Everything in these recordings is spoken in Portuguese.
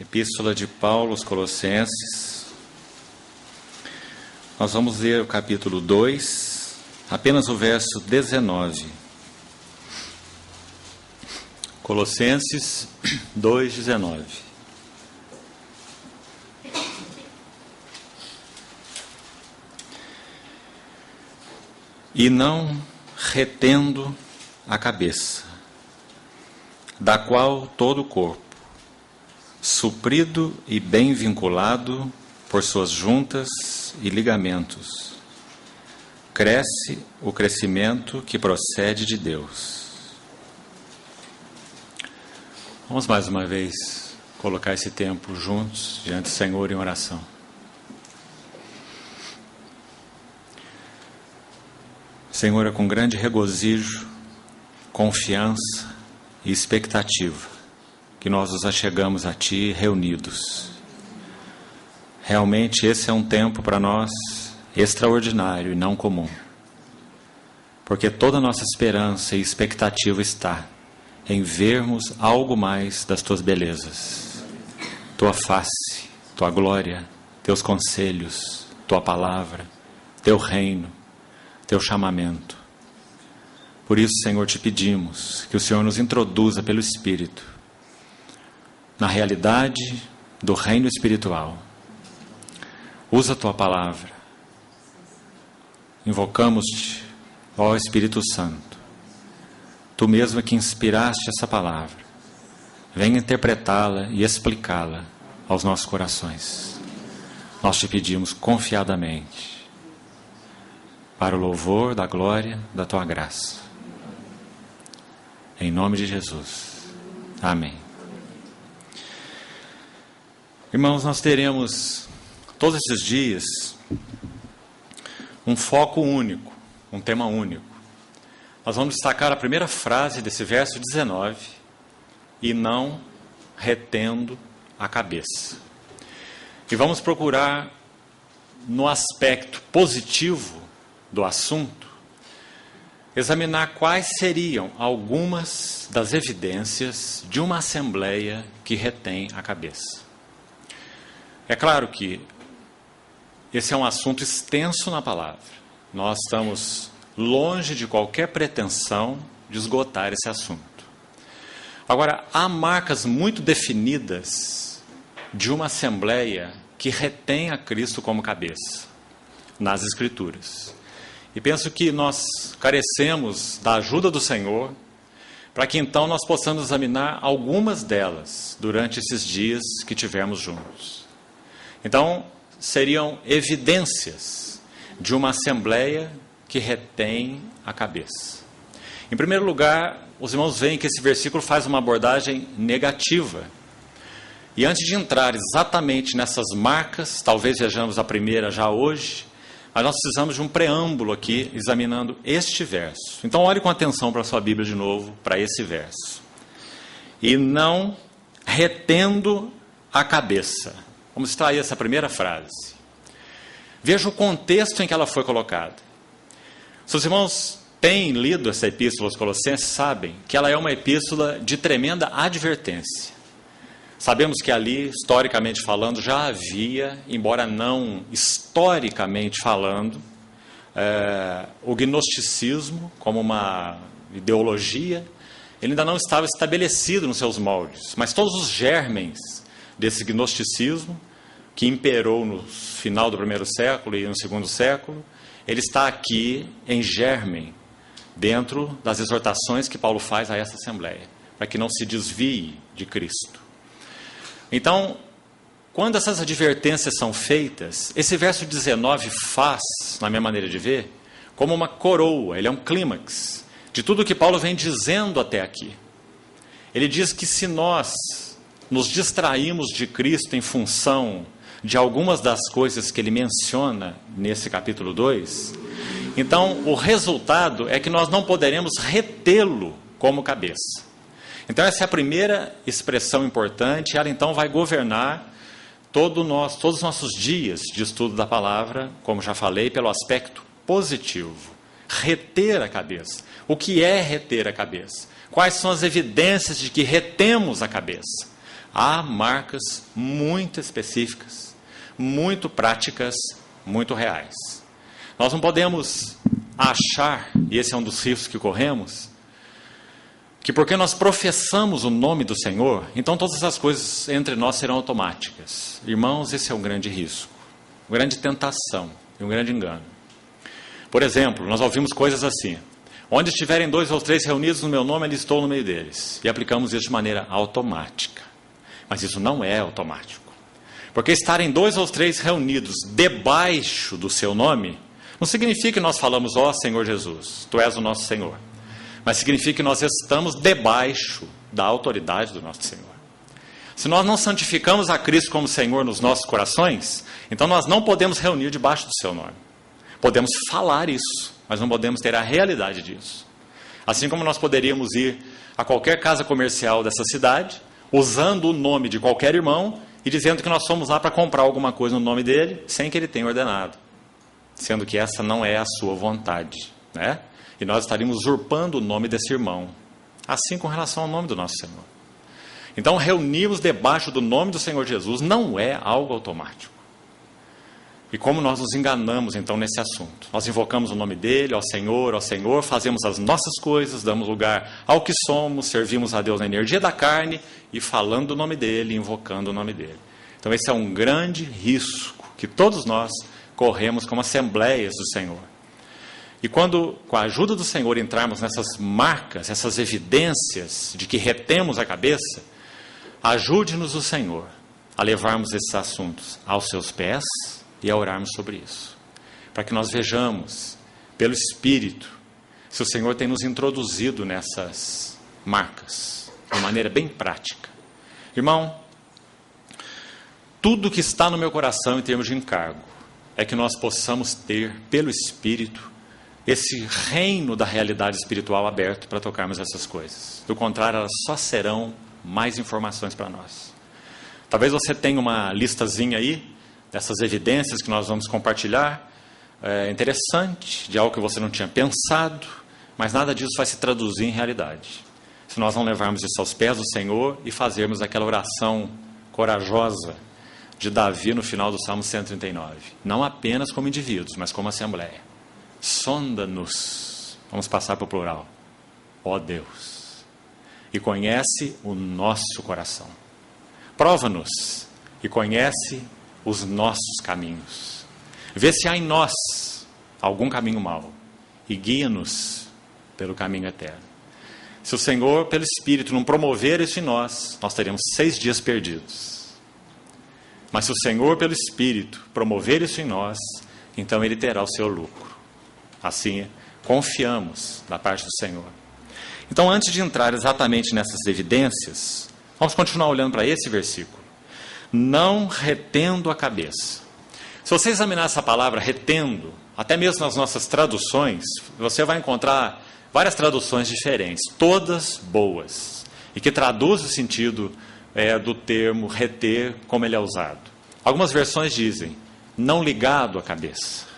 Epístola de Paulo aos Colossenses. Nós vamos ler o capítulo 2, apenas o verso 19. Colossenses 2, 19. E não retendo a cabeça, da qual todo o corpo, suprido e bem vinculado por suas juntas e ligamentos, cresce o crescimento que procede de Deus. Vamos mais uma vez colocar esse tempo juntos diante do Senhor em oração. Senhor, é com grande regozijo, confiança e expectativa que nós nos achegamos a Ti reunidos. Realmente esse é um tempo para nós extraordinário e não comum, porque toda a nossa esperança e expectativa está em vermos algo mais das Tuas belezas, Tua face, Tua glória, Teus conselhos, Tua palavra, Teu reino, Teu chamamento. Por isso, Senhor, te pedimos que o Senhor nos introduza pelo Espírito na realidade do reino espiritual. Usa a Tua palavra. Invocamos-te, ó Espírito Santo. Tu mesmo que inspiraste essa palavra. Venha interpretá-la e explicá-la aos nossos corações. Nós te pedimos confiadamente, para o louvor da glória da Tua graça. Em nome de Jesus. Amém. Irmãos, nós teremos todos esses dias um foco único, um tema único. Nós vamos destacar a primeira frase desse verso 19, e não retendo a cabeça. E vamos procurar, no aspecto positivo do assunto, examinar quais seriam algumas das evidências de uma assembleia que retém a cabeça. É claro que esse é um assunto extenso na palavra. Nós estamos longe de qualquer pretensão de esgotar esse assunto. Agora, há marcas muito definidas de uma assembleia que retém a Cristo como cabeça nas Escrituras. E penso que nós carecemos da ajuda do Senhor para que então nós possamos examinar algumas delas durante esses dias que tivermos juntos. Então, seriam evidências de uma assembleia que retém a cabeça. Em primeiro lugar, os irmãos veem que esse versículo faz uma abordagem negativa. E antes de entrar exatamente nessas marcas, talvez vejamos a primeira já hoje, mas nós precisamos de um preâmbulo aqui, examinando este verso. Então, olhe com atenção para a sua Bíblia de novo, para esse verso. E não retendo a cabeça. Vamos extrair essa primeira frase. Veja o contexto em que ela foi colocada. Se os irmãos têm lido essa epístola aos Colossenses, sabem que ela é uma epístola de tremenda advertência. Sabemos que ali, historicamente falando, já havia, embora não historicamente falando, o gnosticismo como uma ideologia, ele ainda não estava estabelecido nos seus moldes, mas todos os germens desse gnosticismo, que imperou no final do primeiro século e no segundo século, ele está aqui em germen, dentro das exortações que Paulo faz a essa assembleia, para que não se desvie de Cristo. Então, quando essas advertências são feitas, esse verso 19 faz, na minha maneira de ver, como uma coroa, ele é um clímax de tudo que Paulo vem dizendo até aqui. Ele diz que se nós nos distraímos de Cristo em função de algumas das coisas que ele menciona nesse capítulo 2, então o resultado é que nós não poderemos retê-lo como cabeça. Então essa é a primeira expressão importante, ela então vai governar todos os nossos dias de estudo da palavra, como já falei, pelo aspecto positivo. Reter a cabeça. O que é reter a cabeça? Quais são as evidências de que retemos a cabeça? Há marcas muito específicas, muito práticas, muito reais. Nós não podemos achar, e esse é um dos riscos que corremos, que porque nós professamos o nome do Senhor, então todas as coisas entre nós serão automáticas. Irmãos, esse é um grande risco, uma grande tentação e um grande engano. Por exemplo, nós ouvimos coisas assim: onde estiverem 2 ou 3 reunidos no meu nome, eu estou no meio deles. E aplicamos isso de maneira automática. Mas isso não é automático. Porque estarem 2 ou 3 reunidos debaixo do seu nome, não significa que nós falamos, ó Senhor Jesus, Tu és o nosso Senhor. Mas significa que nós estamos debaixo da autoridade do nosso Senhor. Se nós não santificamos a Cristo como Senhor nos nossos corações, então nós não podemos reunir debaixo do seu nome. Podemos falar isso, mas não podemos ter a realidade disso. Assim como nós poderíamos ir a qualquer casa comercial dessa cidade, usando o nome de qualquer irmão e dizendo que nós fomos lá para comprar alguma coisa no nome dele, sem que ele tenha ordenado, sendo que essa não é a sua vontade, né? E nós estaríamos usurpando o nome desse irmão. Assim com relação ao nome do nosso Senhor. Então, reunirmos debaixo do nome do Senhor Jesus não é algo automático. E como nós nos enganamos, então, nesse assunto? Nós invocamos o nome dele, ó Senhor, fazemos as nossas coisas, damos lugar ao que somos, servimos a Deus na energia da carne e falando do nome dele, invocando o nome dele. Então, esse é um grande risco que todos nós corremos como assembleias do Senhor. E quando, com a ajuda do Senhor, entrarmos nessas marcas, essas evidências de que retemos a cabeça, ajude-nos o Senhor a levarmos esses assuntos aos seus pés e a orarmos sobre isso. Para que nós vejamos, pelo Espírito, se o Senhor tem nos introduzido nessas marcas, de maneira bem prática. Irmão, tudo que está no meu coração em termos de encargo, é que nós possamos ter, pelo Espírito, esse reino da realidade espiritual aberto para tocarmos essas coisas. Do contrário, elas só serão mais informações para nós. Talvez você tenha uma listazinha aí, dessas evidências que nós vamos compartilhar, interessante, de algo que você não tinha pensado, mas nada disso vai se traduzir em realidade. Se nós não levarmos isso aos pés do Senhor e fazermos aquela oração corajosa de Davi no final do Salmo 139. Não apenas como indivíduos, mas como assembleia. Sonda-nos, vamos passar para o plural, ó Deus, e conhece o nosso coração. Prova-nos e conhece os nossos caminhos. Vê se há em nós algum caminho mau e guia-nos pelo caminho eterno. Se o Senhor, pelo Espírito, não promover isso em nós, nós teremos 6 dias perdidos. Mas se o Senhor, pelo Espírito, promover isso em nós, então Ele terá o seu lucro. Assim, confiamos da parte do Senhor. Então, antes de entrar exatamente nessas evidências, vamos continuar olhando para esse versículo. Não retendo a cabeça. Se você examinar essa palavra retendo, até mesmo nas nossas traduções, você vai encontrar várias traduções diferentes, todas boas, e que traduzem o sentido do termo reter como ele é usado. Algumas versões dizem, não ligado à cabeça.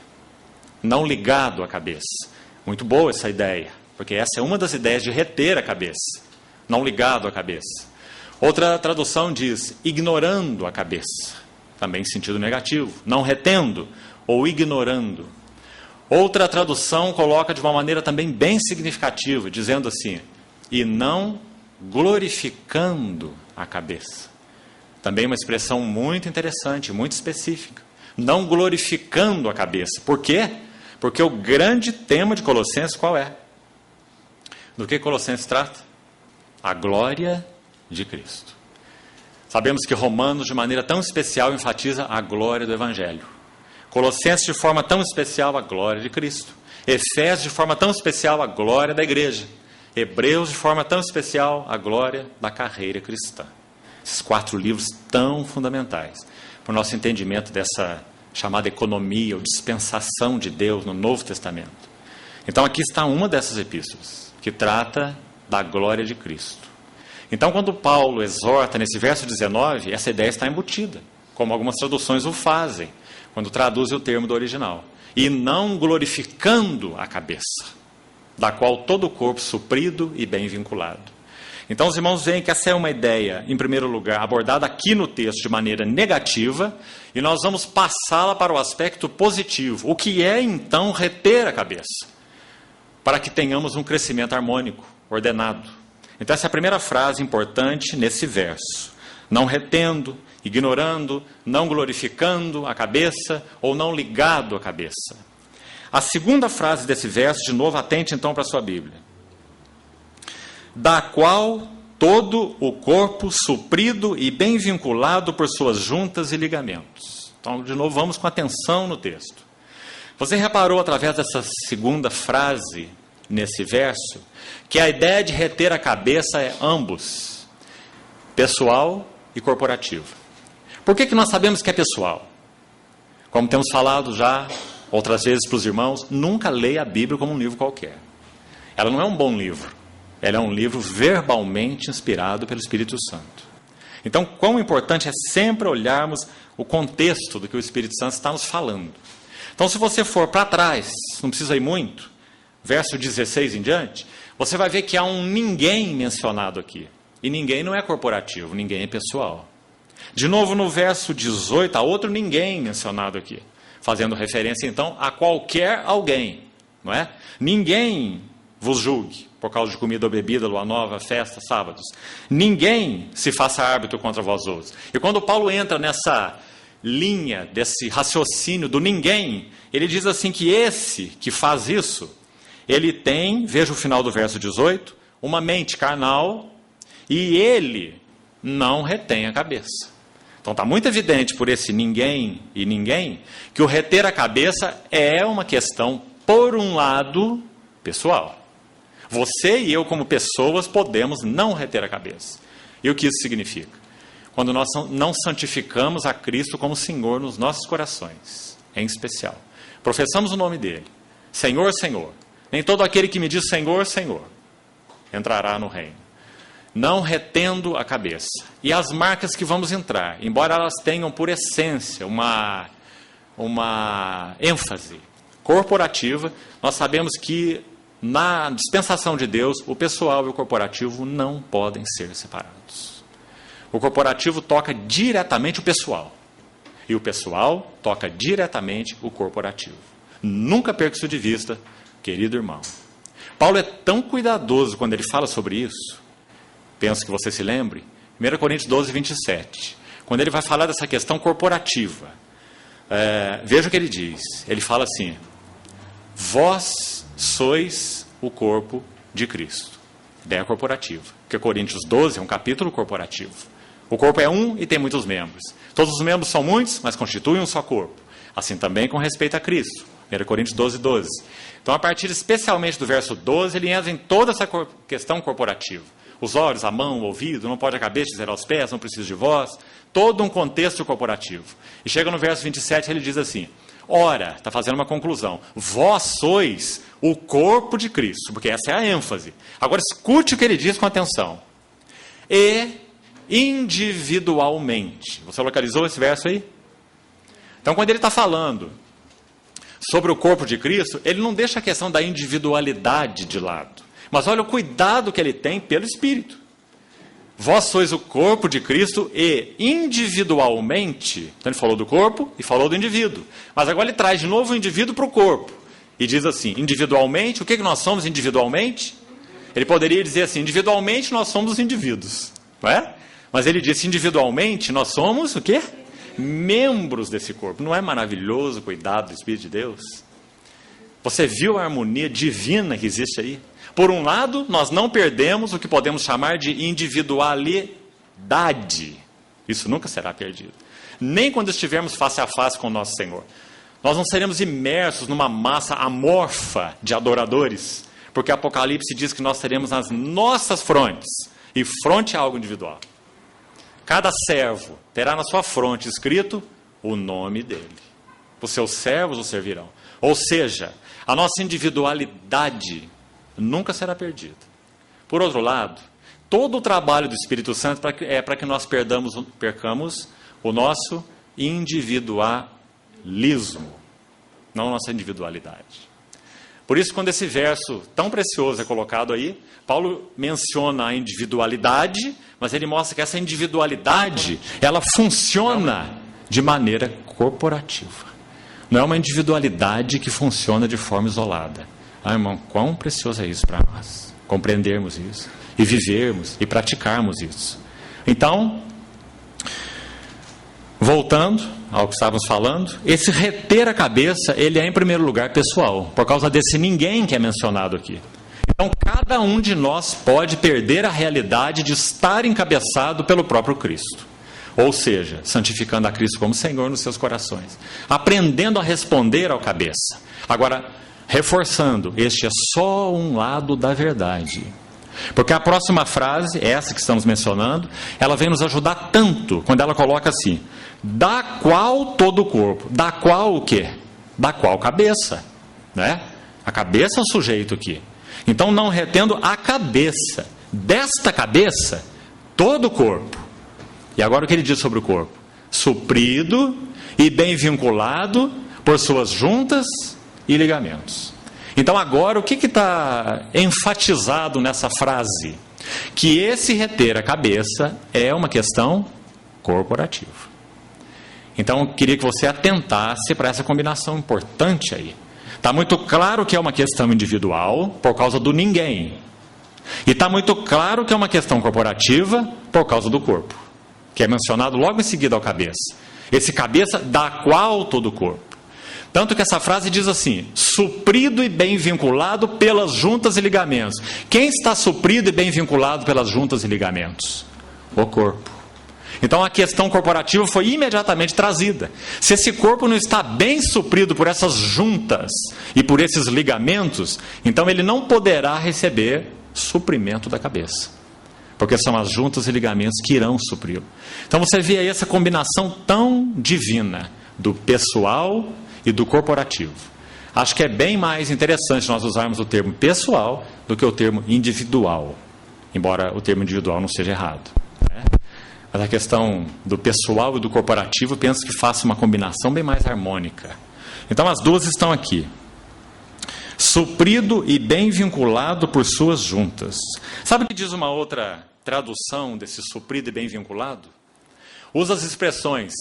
Não ligado à cabeça. Muito boa essa ideia, porque essa é uma das ideias de reter a cabeça. Não ligado à cabeça. Outra tradução diz, ignorando a cabeça. Também em sentido negativo. Não retendo ou ignorando. Outra tradução coloca de uma maneira também bem significativa, dizendo assim, e não glorificando a cabeça. Também uma expressão muito interessante, muito específica. Não glorificando a cabeça. Por quê? Porque o grande tema de Colossenses qual é? Do que Colossenses trata? A glória de Cristo. Sabemos que Romanos, de maneira tão especial, enfatiza a glória do Evangelho. Colossenses, de forma tão especial, a glória de Cristo. Efésios, de forma tão especial, a glória da igreja. Hebreus, de forma tão especial, a glória da carreira cristã. Esses 4 livros tão fundamentais para o nosso entendimento dessa chamada economia ou dispensação de Deus no Novo Testamento. Então aqui está uma dessas epístolas, que trata da glória de Cristo. Então quando Paulo exorta nesse verso 19, essa ideia está embutida, como algumas traduções o fazem, quando traduzem o termo do original. E não glorificando a cabeça, da qual todo o corpo suprido e bem vinculado. Então os irmãos veem que essa é uma ideia, em primeiro lugar, abordada aqui no texto de maneira negativa, e nós vamos passá-la para o aspecto positivo. O que é, então, reter a cabeça? Para que tenhamos um crescimento harmônico, ordenado. Então essa é a primeira frase importante nesse verso. Não retendo, ignorando, não glorificando a cabeça ou não ligado à cabeça. A segunda frase desse verso, de novo, atente então para a sua Bíblia. Da qual todo o corpo suprido e bem vinculado por suas juntas e ligamentos. Então, de novo, vamos com atenção no texto. Você reparou, através dessa segunda frase, nesse verso, que a ideia de reter a cabeça é ambos, pessoal e corporativo. Por que nós sabemos que é pessoal? Como temos falado já outras vezes para os irmãos, nunca leia a Bíblia como um livro qualquer. Ela não é um bom livro. Ela é um livro verbalmente inspirado pelo Espírito Santo. Então, quão importante é sempre olharmos o contexto do que o Espírito Santo está nos falando. Então, se você for para trás, não precisa ir muito, verso 16 em diante, você vai ver que há um ninguém mencionado aqui. E ninguém não é corporativo, ninguém é pessoal. De novo, no verso 18, há outro ninguém mencionado aqui, fazendo referência, então, a qualquer alguém, não é? Ninguém vos julgue por causa de comida ou bebida, lua nova, festa, sábados. Ninguém se faça árbitro contra vós outros. E quando Paulo entra nessa linha, desse raciocínio do ninguém, ele diz assim que esse que faz isso, ele tem, veja o final do verso 18, uma mente carnal e ele não retém a cabeça. Então está muito evidente por esse ninguém e ninguém, que o reter a cabeça é uma questão, por um lado, pessoal. Você e eu, como pessoas, podemos não reter a cabeça. E o que isso significa? Quando nós não santificamos a Cristo como Senhor nos nossos corações, em especial. Professamos o nome dele. Senhor, Senhor. Nem todo aquele que me diz Senhor, Senhor, entrará no reino. Não retendo a cabeça. E as marcas que vamos entrar, embora elas tenham por essência uma ênfase corporativa, nós sabemos que na dispensação de Deus, o pessoal e o corporativo não podem ser separados. O corporativo toca diretamente o pessoal. E o pessoal toca diretamente o corporativo. Nunca perca isso de vista, querido irmão. Paulo é tão cuidadoso quando ele fala sobre isso. Penso que você se lembre. 1 Coríntios 12, 27. Quando ele vai falar dessa questão corporativa. Veja o que ele diz. Ele fala assim: vós sois o corpo de Cristo. Ideia corporativa. Porque Coríntios 12 é um capítulo corporativo. O corpo é um e tem muitos membros. Todos os membros são muitos, mas constituem um só corpo. Assim também com respeito a Cristo. 1 Coríntios 12, 12. Então, a partir especialmente do verso 12, ele entra em toda essa questão corporativa. Os olhos, a mão, o ouvido, não pode a cabeça dizer aos pés, não preciso de voz. Todo um contexto corporativo. E chega no verso 27, ele diz assim: ora, está fazendo uma conclusão, vós sois o corpo de Cristo, porque essa é a ênfase. Agora escute o que ele diz com atenção. E individualmente. Você localizou esse verso aí? Então, quando ele está falando sobre o corpo de Cristo, ele não deixa a questão da individualidade de lado. Mas olha o cuidado que ele tem pelo Espírito. Vós sois o corpo de Cristo e individualmente. Então ele falou do corpo e falou do indivíduo. Mas agora ele traz de novo o indivíduo para o corpo. E diz assim, individualmente, o que nós somos individualmente? Ele poderia dizer assim, individualmente nós somos os indivíduos. Não é? Mas ele disse, individualmente nós somos o quê? Membros desse corpo. Não é maravilhoso o cuidado do Espírito de Deus? Você viu a harmonia divina que existe aí? Por um lado, nós não perdemos o que podemos chamar de individualidade. Isso nunca será perdido. Nem quando estivermos face a face com o nosso Senhor. Nós não seremos imersos numa massa amorfa de adoradores, porque Apocalipse diz que nós teremos as nossas frontes, e fronte é algo individual. Cada servo terá na sua fronte escrito o nome dele. Os seus servos o servirão. Ou seja, a nossa individualidade nunca será perdida. Por outro lado, todo o trabalho do Espírito Santo é para que nós percamos o nosso individualismo, não a nossa individualidade. Por isso, quando esse verso tão precioso é colocado aí, Paulo menciona a individualidade, mas ele mostra que essa individualidade, ela funciona de maneira corporativa. Não é uma individualidade que funciona de forma isolada. Ah, irmão, quão precioso é isso para nós, compreendermos isso, e vivermos, e praticarmos isso. Então, voltando ao que estávamos falando, esse reter a cabeça, ele é em primeiro lugar pessoal, por causa desse ninguém que é mencionado aqui. Então, cada um de nós pode perder a realidade de estar encabeçado pelo próprio Cristo. Ou seja, santificando a Cristo como Senhor nos seus corações. Aprendendo a responder ao cabeça. Agora, reforçando, este é só um lado da verdade. Porque a próxima frase, essa que estamos mencionando, ela vem nos ajudar tanto, quando ela coloca assim, da qual todo o corpo. Da qual o quê? Da qual cabeça. Né? A cabeça é o sujeito aqui. Então, não retendo a cabeça. Desta cabeça, todo o corpo. E agora o que ele diz sobre o corpo? Suprido e bem vinculado por suas juntas e ligamentos. Então agora o que está enfatizado nessa frase? Que esse reter a cabeça é uma questão corporativa. Então eu queria que você atentasse para essa combinação importante aí. Está muito claro que é uma questão individual por causa do ninguém. E está muito claro que é uma questão corporativa por causa do corpo, que é mencionado logo em seguida ao cabeça. Esse cabeça da qual todo o corpo. Tanto que essa frase diz assim, suprido e bem vinculado pelas juntas e ligamentos. Quem está suprido e bem vinculado pelas juntas e ligamentos? O corpo. Então a questão corporativa foi imediatamente trazida. Se esse corpo não está bem suprido por essas juntas e por esses ligamentos, então ele não poderá receber suprimento da cabeça. Porque são as juntas e ligamentos que irão supri-lo. Então você vê aí essa combinação tão divina do pessoal e do corporativo. Acho que é bem mais interessante nós usarmos o termo pessoal do que o termo individual, embora o termo individual não seja errado. Né? Mas a questão do pessoal e do corporativo, penso que faça uma combinação bem mais harmônica. Então as duas estão aqui. Suprido e bem vinculado por suas juntas. Sabe o que diz uma outra tradução desse suprido e bem vinculado? Usa as expressões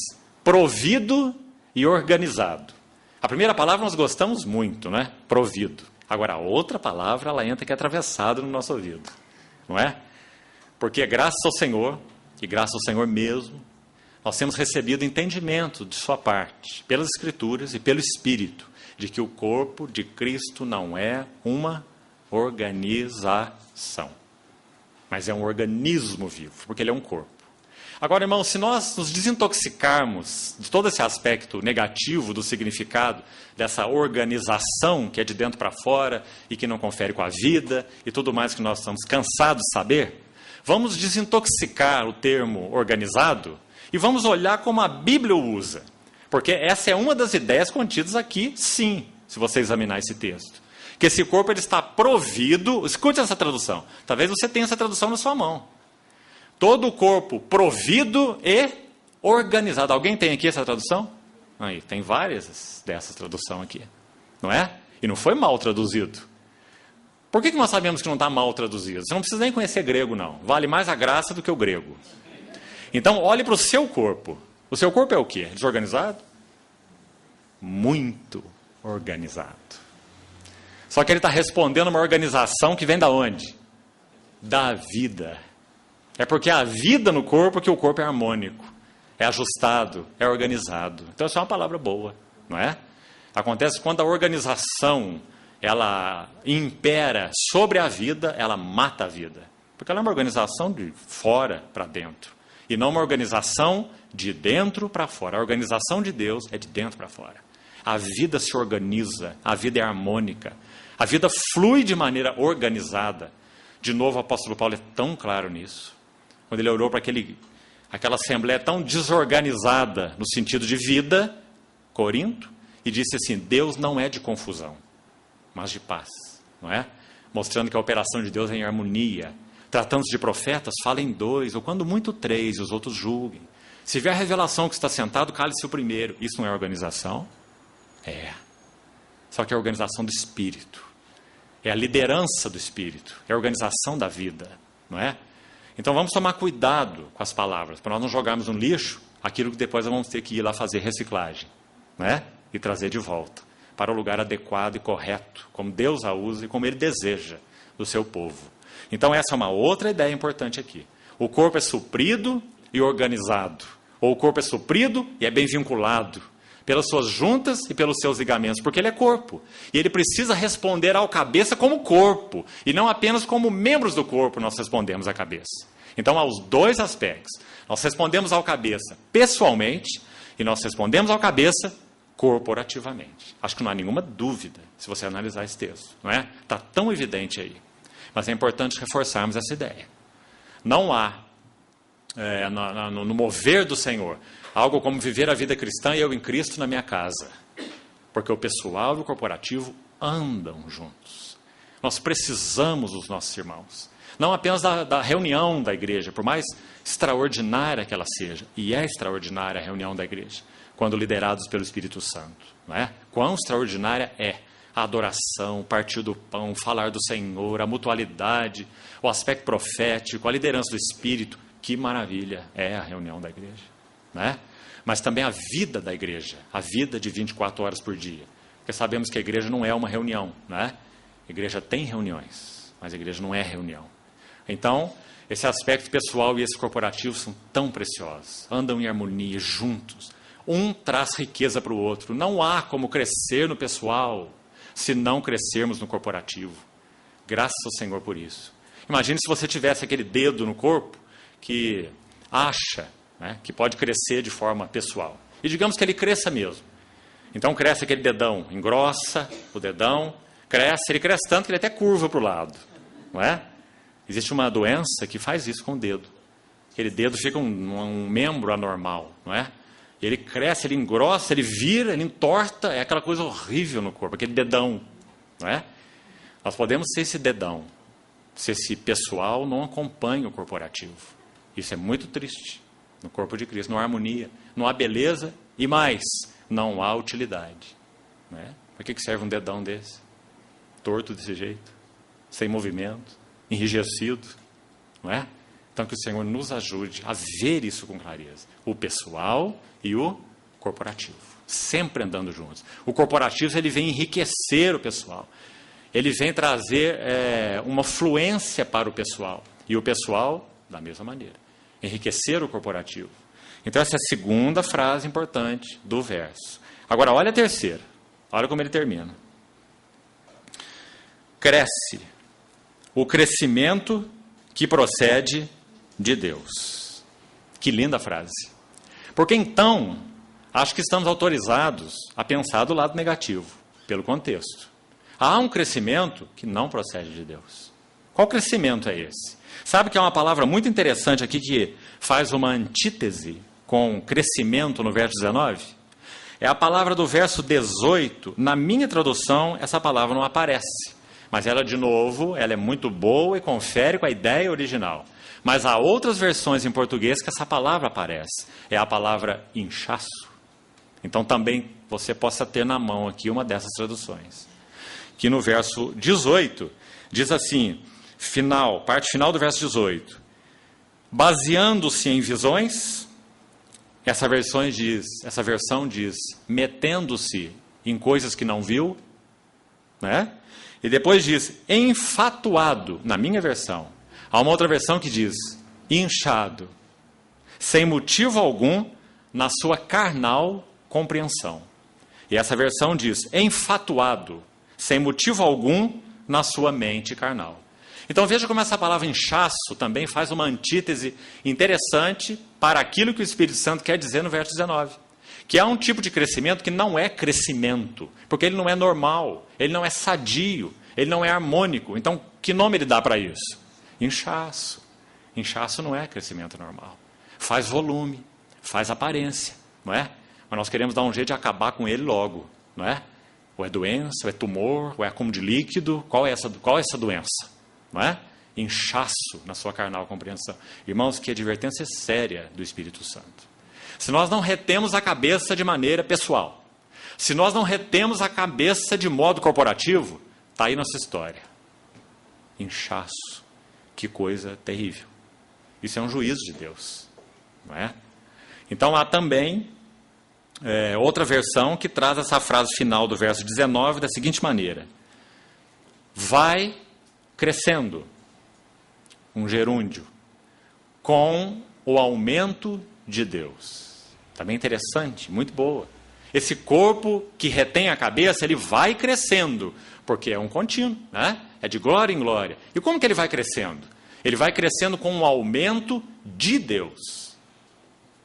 provido e organizado. A primeira palavra nós gostamos muito, né? Provido. Agora a outra palavra, ela entra que é atravessada no nosso ouvido. Não é? Porque graças ao Senhor, e graças ao Senhor mesmo, nós temos recebido entendimento de sua parte, pelas Escrituras e pelo Espírito, de que o corpo de Cristo não é uma organização, mas é um organismo vivo, porque ele é um corpo. Agora, irmãos, se nós nos desintoxicarmos de todo esse aspecto negativo do significado dessa organização que é de dentro para fora e que não confere com a vida e tudo mais que nós estamos cansados de saber, vamos desintoxicar o termo organizado e vamos olhar como a Bíblia o usa. Porque essa é uma das ideias contidas aqui, sim, se você examinar esse texto. Que esse corpo ele está provido, escute essa tradução, talvez você tenha essa tradução na sua mão. Todo o corpo provido e organizado. Alguém tem aqui essa tradução? Aí, tem várias dessas traduções aqui, não é? E não foi mal traduzido. Por que nós sabemos que não está mal traduzido? Você não precisa nem conhecer grego, não. Vale mais a graça do que o grego. Então, olhe para o seu corpo. O seu corpo é o quê? Desorganizado? Muito organizado. Só que ele está respondendo a uma organização que vem da onde? Da vida. É porque é a vida no corpo que o corpo é harmônico, é ajustado, é organizado. Então, isso é uma palavra boa, não é? Acontece quando a organização ela impera sobre a vida, ela mata a vida. Porque ela é uma organização de fora para dentro. E não uma organização de dentro para fora. A organização de Deus é de dentro para fora. A vida se organiza, a vida é harmônica. A vida flui de maneira organizada. De novo, o apóstolo Paulo é tão claro nisso. Quando ele olhou para aquela assembleia tão desorganizada no sentido de vida, Corinto, e disse assim, Deus não é de confusão, mas de paz. Não é? Mostrando que a operação de Deus é em harmonia. Tratando-se de profetas, falem dois, ou quando muito três, e os outros julguem. Se vier a revelação que está sentado, cale-se o primeiro. Isso não é organização? É. Só que é a organização do Espírito. É a liderança do Espírito, é a organização da vida, não é? Então vamos tomar cuidado com as palavras, para nós não jogarmos no lixo aquilo que depois nós vamos ter que ir lá fazer reciclagem, não é? E trazer de volta para o lugar adequado e correto, como Deus a usa e como Ele deseja do seu povo. Então essa é uma outra ideia importante aqui. O corpo é suprido e organizado, ou o corpo é suprido e é bem vinculado, pelas suas juntas e pelos seus ligamentos, porque ele é corpo. E ele precisa responder ao cabeça como corpo, e não apenas como membros do corpo nós respondemos à cabeça. Então, há os dois aspectos. Nós respondemos ao cabeça pessoalmente, e nós respondemos ao cabeça corporativamente. Acho que não há nenhuma dúvida, se você analisar esse texto, não é? Está tão evidente aí. Mas é importante reforçarmos essa ideia. Não há, no mover do Senhor, algo como viver a vida cristã e eu em Cristo na minha casa. Porque o pessoal e o corporativo andam juntos. Nós precisamos dos nossos irmãos. Não apenas da reunião da igreja, por mais extraordinária que ela seja. E é extraordinária a reunião da igreja, quando liderados pelo Espírito Santo. Não é? Quão extraordinária é a adoração, o partir do pão, falar do Senhor, a mutualidade, o aspecto profético, a liderança do Espírito. Que maravilha é a reunião da igreja. Né? Mas também a vida da igreja, a vida de 24 horas por dia. Porque sabemos que a igreja não é uma reunião. Né? A igreja tem reuniões, mas a igreja não é reunião. Então, esse aspecto pessoal e esse corporativo são tão preciosos. Andam em harmonia, juntos. Um traz riqueza para o outro. Não há como crescer no pessoal se não crescermos no corporativo. Graças ao Senhor por isso. Imagine se você tivesse aquele dedo no corpo que acha, né, que pode crescer de forma pessoal. E digamos que ele cresça mesmo. Então cresce aquele dedão, engrossa o dedão, ele cresce tanto que ele até curva para o lado. Não é? Existe uma doença que faz isso com o dedo. Aquele dedo fica um membro anormal, não é? Ele cresce, ele engrossa, ele vira, ele entorta, é aquela coisa horrível no corpo, aquele dedão, não é? Nós podemos ser esse dedão, se esse pessoal não acompanha o corporativo. Isso é muito triste. No corpo de Cristo não há harmonia, não há beleza e mais, não há utilidade. Não é? Para que serve um dedão desse? Torto desse jeito, sem movimento, enrijecido, não é? Então que o Senhor nos ajude a ver isso com clareza. O pessoal e o corporativo, sempre andando juntos. O corporativo ele vem enriquecer o pessoal. Ele vem trazer uma fluência para o pessoal. E o pessoal, da mesma maneira. Enriquecer o corporativo. Então essa é a segunda frase importante do verso. Agora olha a terceira. Olha como ele termina. Cresce o crescimento que procede de Deus. Que linda frase. Porque então, acho que estamos autorizados a pensar do lado negativo, pelo contexto. Há um crescimento que não procede de Deus. Qual crescimento é esse? Sabe que é uma palavra muito interessante aqui que faz uma antítese com crescimento no verso 19? É a palavra do verso 18. Na minha tradução, essa palavra não aparece. Mas ela, de novo, ela é muito boa e confere com a ideia original. Mas há outras versões em português que essa palavra aparece. É a palavra inchaço. Então também você possa ter na mão aqui uma dessas traduções. Que no verso 18 diz assim, parte final do verso 18. Baseando-se em visões, essa versão diz metendo-se em coisas que não viu, né? E depois diz enfatuado, na minha versão. Há uma outra versão que diz inchado, sem motivo algum na sua carnal compreensão. E essa versão diz enfatuado, sem motivo algum na sua mente carnal. Então veja como essa palavra inchaço também faz uma antítese interessante para aquilo que o Espírito Santo quer dizer no verso 19. Que há um tipo de crescimento que não é crescimento, porque ele não é normal, ele não é sadio, ele não é harmônico. Então, que nome ele dá para isso? Inchaço. Inchaço não é crescimento normal. Faz volume, faz aparência, não é? Mas nós queremos dar um jeito de acabar com ele logo, não é? Ou é doença, ou é tumor, ou é acúmulo de líquido. Qual é essa doença? Não é? Inchaço na sua carnal compreensão. Irmãos, que advertência séria do Espírito Santo. Se nós não retemos a cabeça de maneira pessoal, se nós não retemos a cabeça de modo corporativo, está aí nossa história. inchaço. Que coisa terrível. Isso é um juízo de Deus, não é? Então há também outra versão que traz essa frase final do verso 19 da seguinte maneira: vai crescendo, um gerúndio, com o aumento de Deus. Também interessante, muito boa. Esse corpo que retém a cabeça, ele vai crescendo, porque é um contínuo, né? É de glória em glória. E como que ele vai crescendo? Ele vai crescendo com um aumento de Deus.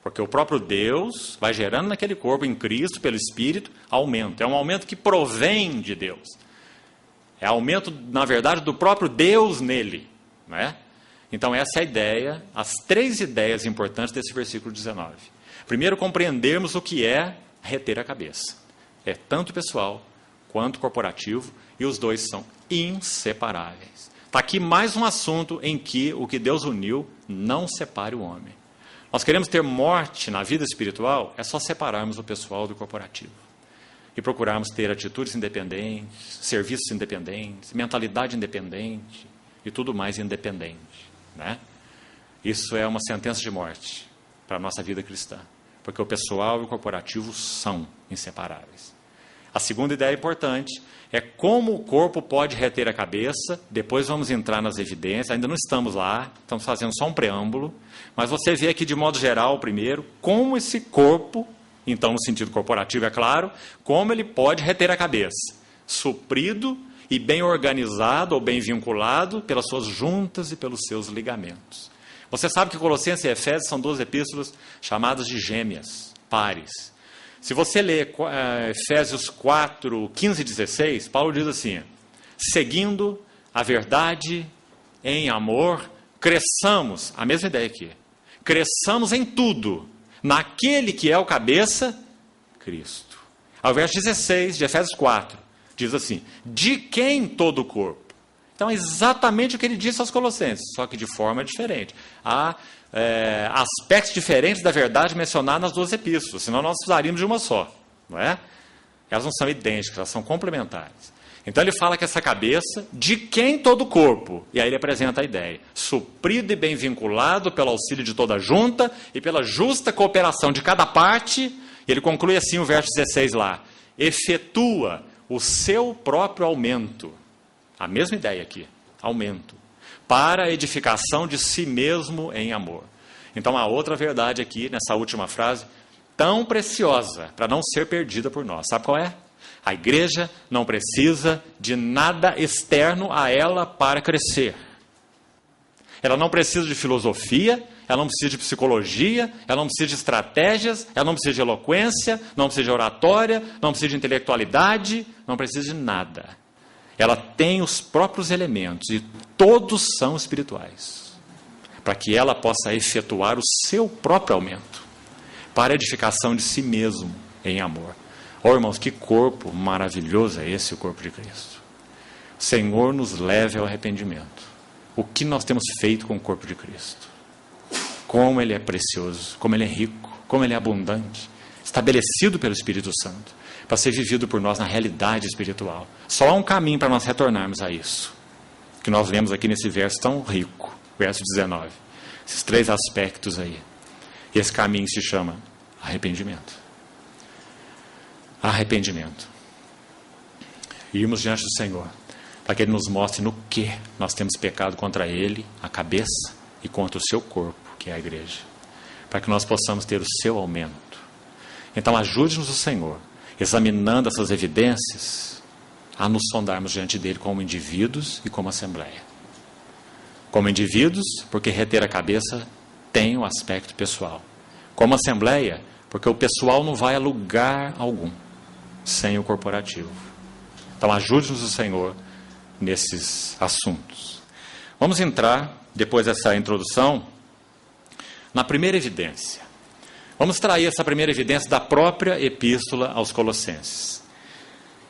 Porque o próprio Deus vai gerando naquele corpo, em Cristo, pelo Espírito, aumento. É um aumento que provém de Deus. É aumento, na verdade, do próprio Deus nele, né? Então essa é a ideia, as 3 ideias importantes desse versículo 19. Primeiro, compreendermos o que é reter a cabeça. É tanto pessoal quanto corporativo, e os dois são inseparáveis. Está aqui mais um assunto em que o que Deus uniu não separe o homem. Nós queremos ter morte na vida espiritual, é só separarmos o pessoal do corporativo. E procurarmos ter atitudes independentes, serviços independentes, mentalidade independente e tudo mais independente, né? Isso é uma sentença de morte para a nossa vida cristã, porque o pessoal e o corporativo são inseparáveis. A segunda ideia importante é como o corpo pode reter a cabeça. Depois vamos entrar nas evidências, ainda não estamos lá, estamos fazendo só um preâmbulo, mas você vê aqui de modo geral, primeiro, como esse corpo, então no sentido corporativo é claro, como ele pode reter a cabeça, suprido e bem organizado ou bem vinculado pelas suas juntas e pelos seus ligamentos. Você sabe que Colossenses e Efésios são 2 epístolas chamadas de gêmeas, pares. Se você ler Efésios 4, 15 e 16, Paulo diz assim: seguindo a verdade em amor, cresçamos, a mesma ideia aqui, cresçamos em tudo, naquele que é o cabeça, Cristo. Ao verso 16 de Efésios 4, diz assim: de quem todo o corpo. Então é exatamente o que ele disse aos Colossenses, só que de forma diferente. Há aspectos diferentes da verdade mencionados nas 2 epístolas, senão nós precisaríamos de uma só, não é? Elas não são idênticas, elas são complementares. Então ele fala que essa cabeça, de quem todo o corpo, e aí ele apresenta a ideia, suprido e bem vinculado pelo auxílio de toda a junta e pela justa cooperação de cada parte, e ele conclui assim o verso 16 lá: efetua o seu próprio aumento. A mesma ideia aqui, aumento, para a edificação de si mesmo em amor. Então há outra verdade aqui, nessa última frase, tão preciosa, para não ser perdida por nós. Sabe qual é? A igreja não precisa de nada externo a ela para crescer. Ela não precisa de filosofia, ela não precisa de psicologia, ela não precisa de estratégias, ela não precisa de eloquência, não precisa de oratória, não precisa de intelectualidade, não precisa de nada. Ela tem os próprios elementos, e todos são espirituais, para que ela possa efetuar o seu próprio aumento, para a edificação de si mesmo em amor. Oh, irmãos, que corpo maravilhoso é esse, o corpo de Cristo. O Senhor nos leve ao arrependimento. O que nós temos feito com o corpo de Cristo? Como ele é precioso, como ele é rico, como ele é abundante, estabelecido pelo Espírito Santo, para ser vivido por nós na realidade espiritual. Só há um caminho para nós retornarmos a isso, que nós lemos aqui nesse verso tão rico, verso 19. Esses 3 aspectos aí. E esse caminho se chama arrependimento. Arrependimento. Irmos diante do Senhor, para que Ele nos mostre no que nós temos pecado contra Ele, a cabeça, e contra o seu corpo, que é a igreja. Para que nós possamos ter o seu aumento. Então ajude-nos o Senhor, examinando essas evidências, a nos sondarmos diante dele como indivíduos e como assembleia. Como indivíduos, porque reter a cabeça tem um aspecto pessoal. Como assembleia, porque o pessoal não vai a lugar algum sem o corporativo. Então ajude-nos o Senhor nesses assuntos. Vamos entrar, depois dessa introdução, na primeira evidência. Vamos extrair essa primeira evidência da própria epístola aos Colossenses.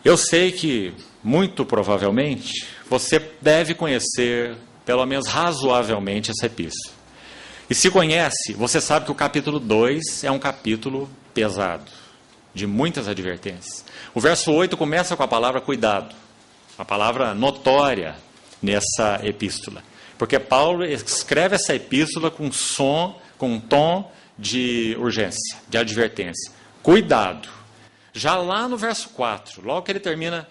Eu sei que, muito provavelmente, você deve conhecer, pelo menos razoavelmente, essa epístola. E se conhece, você sabe que o capítulo 2 é um capítulo pesado, de muitas advertências. O verso 8 começa com a palavra cuidado, uma palavra notória, nessa epístola. Porque Paulo escreve essa epístola com um tom de urgência, de advertência. Cuidado. Já lá no verso 4, logo que ele termina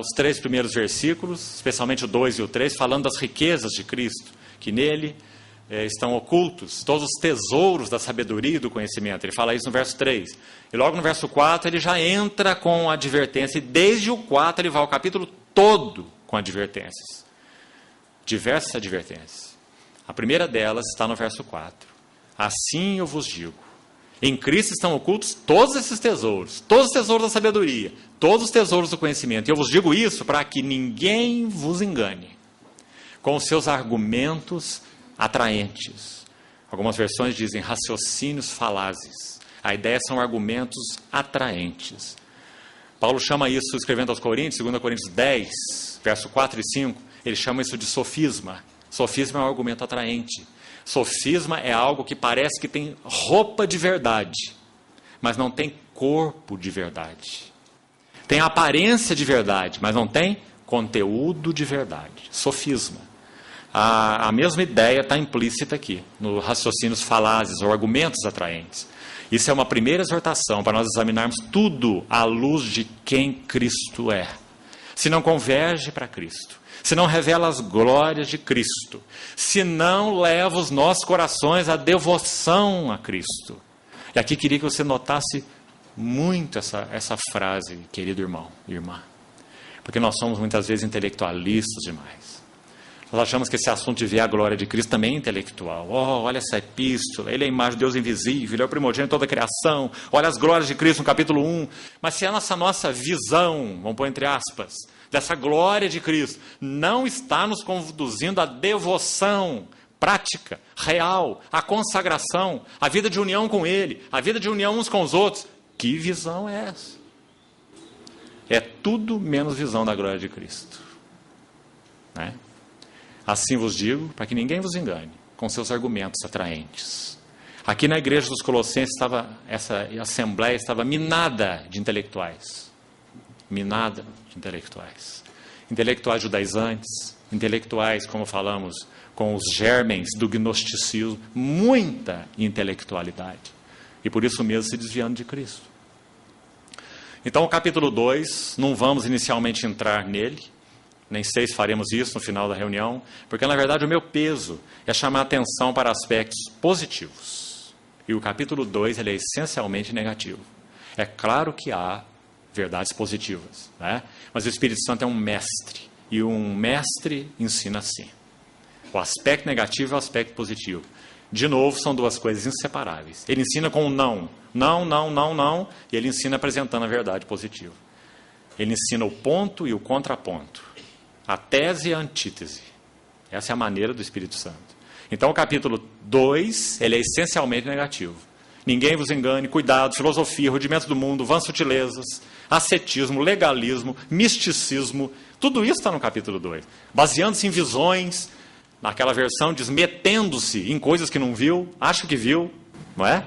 os 3 primeiros versículos, especialmente o 2 e o 3, falando das riquezas de Cristo, que nele estão ocultos todos os tesouros da sabedoria e do conhecimento. Ele fala isso no verso 3. E logo no verso 4 ele já entra com advertência, e desde o 4 ele vai ao capítulo todo com advertências. Diversas advertências. A primeira delas está no verso 4. Assim eu vos digo, em Cristo estão ocultos todos esses tesouros, todos os tesouros da sabedoria, todos os tesouros do conhecimento. E eu vos digo isso para que ninguém vos engane com os seus argumentos atraentes. Algumas versões dizem raciocínios falazes. A ideia são argumentos atraentes. Paulo chama isso, escrevendo aos Coríntios, 2 Coríntios 10, verso 4 e 5, ele chama isso de sofisma. Sofisma é um argumento atraente. Sofisma é algo que parece que tem roupa de verdade, mas não tem corpo de verdade. Tem aparência de verdade, mas não tem conteúdo de verdade. Sofisma. A mesma ideia está implícita aqui, no raciocínios falazes ou argumentos atraentes. Isso é uma primeira exortação para nós examinarmos tudo à luz de quem Cristo é. Se não converge para Cristo, se não revela as glórias de Cristo, se não leva os nossos corações à devoção a Cristo. E aqui queria que você notasse muito essa frase, querido irmão e irmã. Porque nós somos muitas vezes intelectualistas demais. Nós achamos que esse assunto de ver a glória de Cristo também é intelectual. Olha essa epístola, ele é a imagem de Deus invisível, ele é o primogênito de toda a criação. Olha as glórias de Cristo no capítulo 1. Mas se a nossa visão, vamos pôr entre aspas, dessa glória de Cristo, não está nos conduzindo à devoção prática, real, à consagração, à vida de união com Ele, à vida de união uns com os outros, que visão é essa? É tudo menos visão da glória de Cristo. Né? Assim vos digo, para que ninguém vos engane com seus argumentos atraentes. Aqui na igreja dos Colossenses essa assembleia estava minada de intelectuais. Minada de intelectuais. Intelectuais judaizantes, intelectuais, como falamos, com os germens do gnosticismo, muita intelectualidade. E por isso mesmo se desviando de Cristo. Então o capítulo 2, não vamos inicialmente entrar nele, nem sei se faremos isso no final da reunião, porque na verdade o meu peso é chamar a atenção para aspectos positivos. E o capítulo 2 ele é essencialmente negativo. É claro que há verdades positivas, né? Mas o Espírito Santo é um mestre, e um mestre ensina assim. O aspecto negativo e o aspecto positivo. De novo, são duas coisas inseparáveis. Ele ensina com o não, e ele ensina apresentando a verdade positiva. Ele ensina o ponto e o contraponto, a tese e a antítese. Essa é a maneira do Espírito Santo. Então o capítulo 2, ele é essencialmente negativo. Ninguém vos engane, cuidado, filosofia, rudimentos do mundo, vãs sutilezas, ascetismo, legalismo, misticismo, tudo isso está no capítulo 2. Baseando-se em visões, naquela versão diz, metendo-se em coisas que não viu, acha que viu, não é?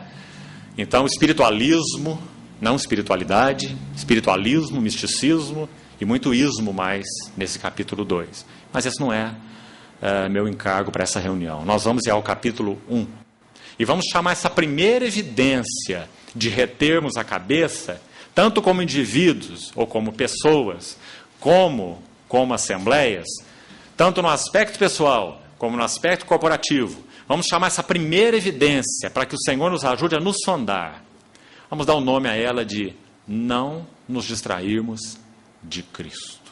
Então, espiritualismo, não espiritualidade, espiritualismo, misticismo e muito ismo mais nesse capítulo 2. Mas esse não é meu encargo para essa reunião. Nós vamos ir ao capítulo 1. E vamos chamar essa primeira evidência de retermos a cabeça, tanto como indivíduos ou como pessoas, como assembleias, tanto no aspecto pessoal como no aspecto corporativo. Vamos chamar essa primeira evidência para que o Senhor nos ajude a nos sondar. Vamos dar o nome a ela de não nos distrairmos de Cristo.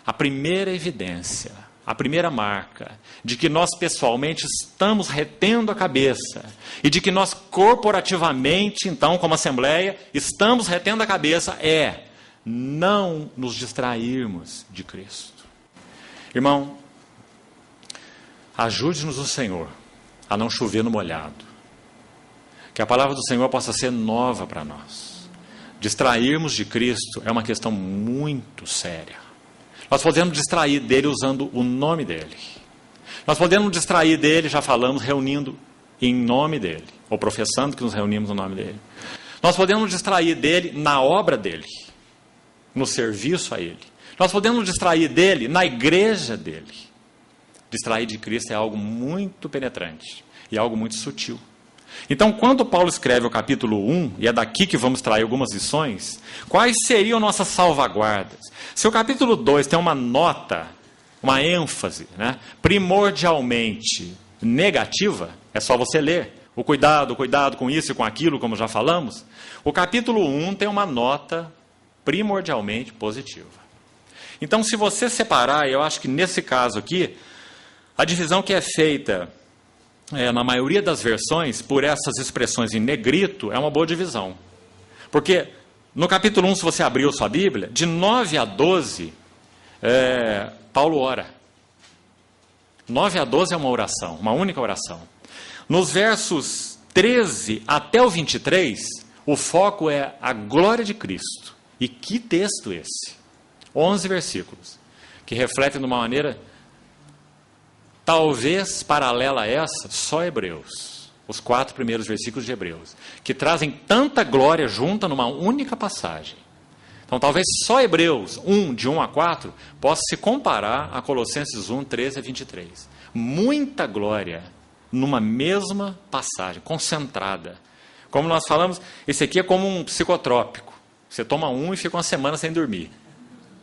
A primeira evidência, a primeira marca de que nós pessoalmente estamos retendo a cabeça e de que nós corporativamente, então, como assembleia, estamos retendo a cabeça é não nos distrairmos de Cristo. Irmão, ajude-nos o Senhor a não chover no molhado. Que a palavra do Senhor possa ser nova para nós. Distrairmos de Cristo é uma questão muito séria. Nós podemos distrair dele usando o nome dele. Nós podemos distrair dele, já falamos, reunindo em nome dele, ou professando que nos reunimos no nome dele. Nós podemos distrair dele na obra dele, no serviço a ele. Nós podemos nos distrair dele na igreja dele. Distrair de Cristo é algo muito penetrante e algo muito sutil. Então, quando Paulo escreve o capítulo 1, e é daqui que vamos extrair algumas lições, quais seriam nossas salvaguardas? Se o capítulo 2 tem uma nota, uma ênfase, né, primordialmente negativa, é só você ler. O cuidado com isso e com aquilo, como já falamos. O capítulo 1 tem uma nota primordialmente positiva. Então, se você separar, eu acho que nesse caso aqui, a divisão que é feita na maioria das versões, por essas expressões em negrito, é uma boa divisão. Porque no capítulo 1, se você abriu sua Bíblia, de 9 a 12, Paulo ora. 9 a 12 é uma oração, uma única oração. Nos versos 13 até o 23, o foco é a glória de Cristo. E que texto esse? 11 versículos, que refletem de uma maneira talvez paralela a essa, só Hebreus, os 4 primeiros versículos de Hebreus, que trazem tanta glória junta numa única passagem. Então, talvez só Hebreus 1, de 1 a 4, possa se comparar a Colossenses 1, 13 a 23. Muita glória numa mesma passagem, concentrada. Como nós falamos, esse aqui é como um psicotrópico. Você toma um e fica uma semana sem dormir.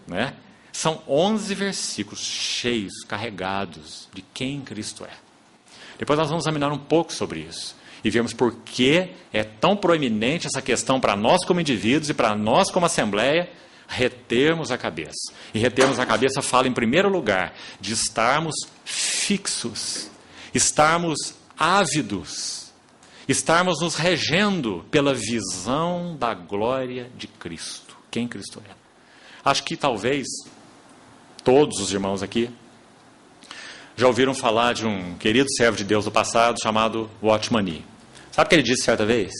Né? São 11 versículos cheios, carregados de quem Cristo é. Depois nós vamos examinar um pouco sobre isso. E vemos por que é tão proeminente essa questão para nós como indivíduos e para nós como assembleia, retermos a cabeça. E retermos a cabeça fala, em primeiro lugar, de estarmos fixos, estarmos ávidos, estarmos nos regendo pela visão da glória de Cristo. Quem Cristo é. Acho que talvez todos os irmãos aqui já ouviram falar de um querido servo de Deus do passado chamado Watchman Nee. Sabe o que ele disse certa vez?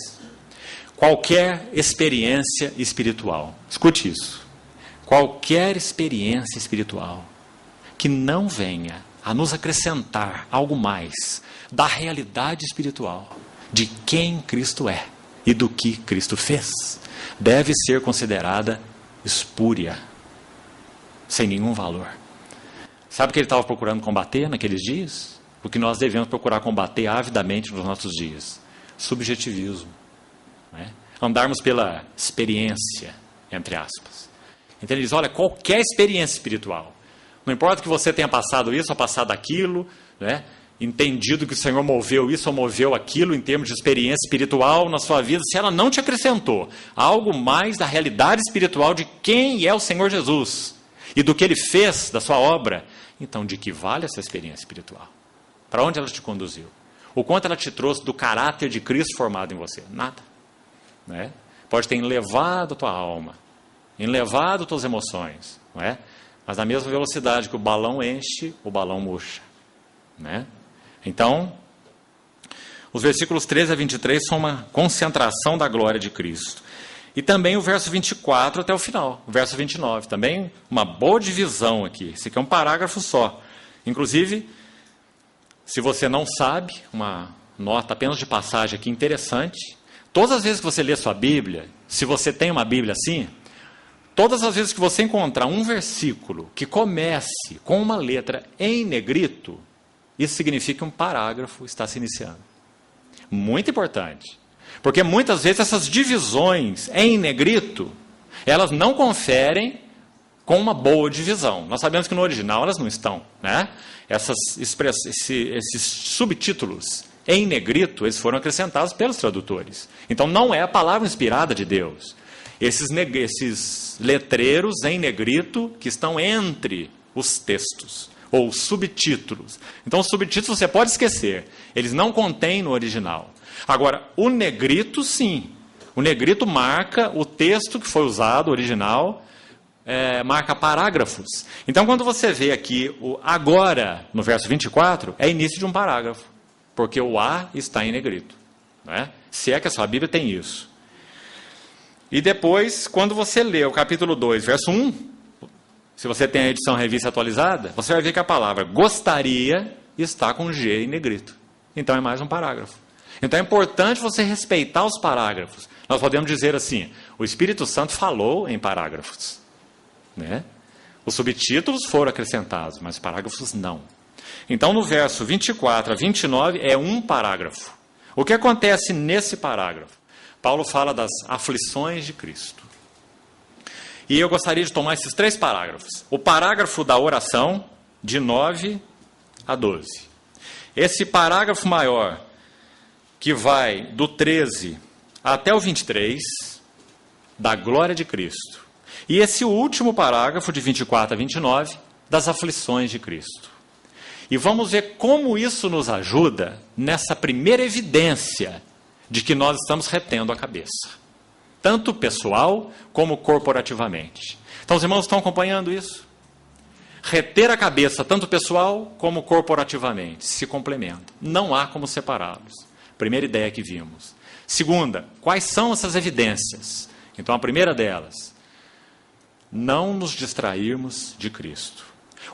Qualquer experiência espiritual, escute isso, qualquer experiência espiritual que não venha a nos acrescentar algo mais da realidade espiritual, de quem Cristo é e do que Cristo fez, deve ser considerada espúria, sem nenhum valor. Sabe o que ele estava procurando combater naqueles dias? O que nós devemos procurar combater avidamente nos nossos dias. Subjetivismo. Né? Andarmos pela experiência, entre aspas. Então ele diz, olha, qualquer experiência espiritual, não importa que você tenha passado isso ou passado aquilo, né? Entendido que o Senhor moveu isso ou moveu aquilo em termos de experiência espiritual na sua vida, se ela não te acrescentou algo mais da realidade espiritual de quem é o Senhor Jesus e do que Ele fez, da sua obra, então de que vale essa experiência espiritual? Para onde ela te conduziu? O quanto ela te trouxe do caráter de Cristo formado em você? Nada. Né? Pode ter enlevado a tua alma, enlevado tuas emoções, não é? Mas na mesma velocidade que o balão enche, o balão murcha. Né? Então, os versículos 13 a 23 são uma concentração da glória de Cristo. E também o verso 24 até o final, o verso 29. Também uma boa divisão aqui. Esse aqui é um parágrafo só. Inclusive, se você não sabe, uma nota apenas de passagem aqui interessante. Todas as vezes que você lê sua Bíblia, se você tem uma Bíblia assim, todas as vezes que você encontrar um versículo que comece com uma letra em negrito, isso significa que um parágrafo está se iniciando. Muito importante. Porque muitas vezes essas divisões em negrito, elas não conferem com uma boa divisão. Nós sabemos que no original elas não estão. Né? Esses subtítulos em negrito, eles foram acrescentados pelos tradutores. Então não é a palavra inspirada de Deus. Esses letreiros em negrito que estão entre os textos, ou subtítulos. Então, os subtítulos você pode esquecer, eles não contêm no original. Agora, o negrito, sim. O negrito marca o texto que foi usado, original, marca parágrafos. Então, quando você vê aqui o agora, no verso 24, é início de um parágrafo, porque o A está em negrito. Né? Se é que a sua Bíblia tem isso. E depois, quando você lê o capítulo 2, verso 1, se você tem a edição revista atualizada, você vai ver que a palavra gostaria está com G em negrito. Então é mais um parágrafo. Então é importante você respeitar os parágrafos. Nós podemos dizer assim, o Espírito Santo falou em parágrafos. Né? Os subtítulos foram acrescentados, mas os parágrafos não. Então, no verso 24 a 29 é um parágrafo. O que acontece nesse parágrafo? Paulo fala das aflições de Cristo. E eu gostaria de tomar esses 3 parágrafos. O parágrafo da oração, de 9 a 12. Esse parágrafo maior, que vai do 13 até o 23, da glória de Cristo. E esse último parágrafo, de 24 a 29, das aflições de Cristo. E vamos ver como isso nos ajuda nessa primeira evidência de que nós estamos retendo a cabeça, tanto pessoal como corporativamente. Então, os irmãos estão acompanhando isso? Reter a cabeça, tanto pessoal como corporativamente, se complementam. Não há como separá-los. Primeira ideia que vimos. Segunda, quais são essas evidências? Então, a primeira delas, não nos distrairmos de Cristo.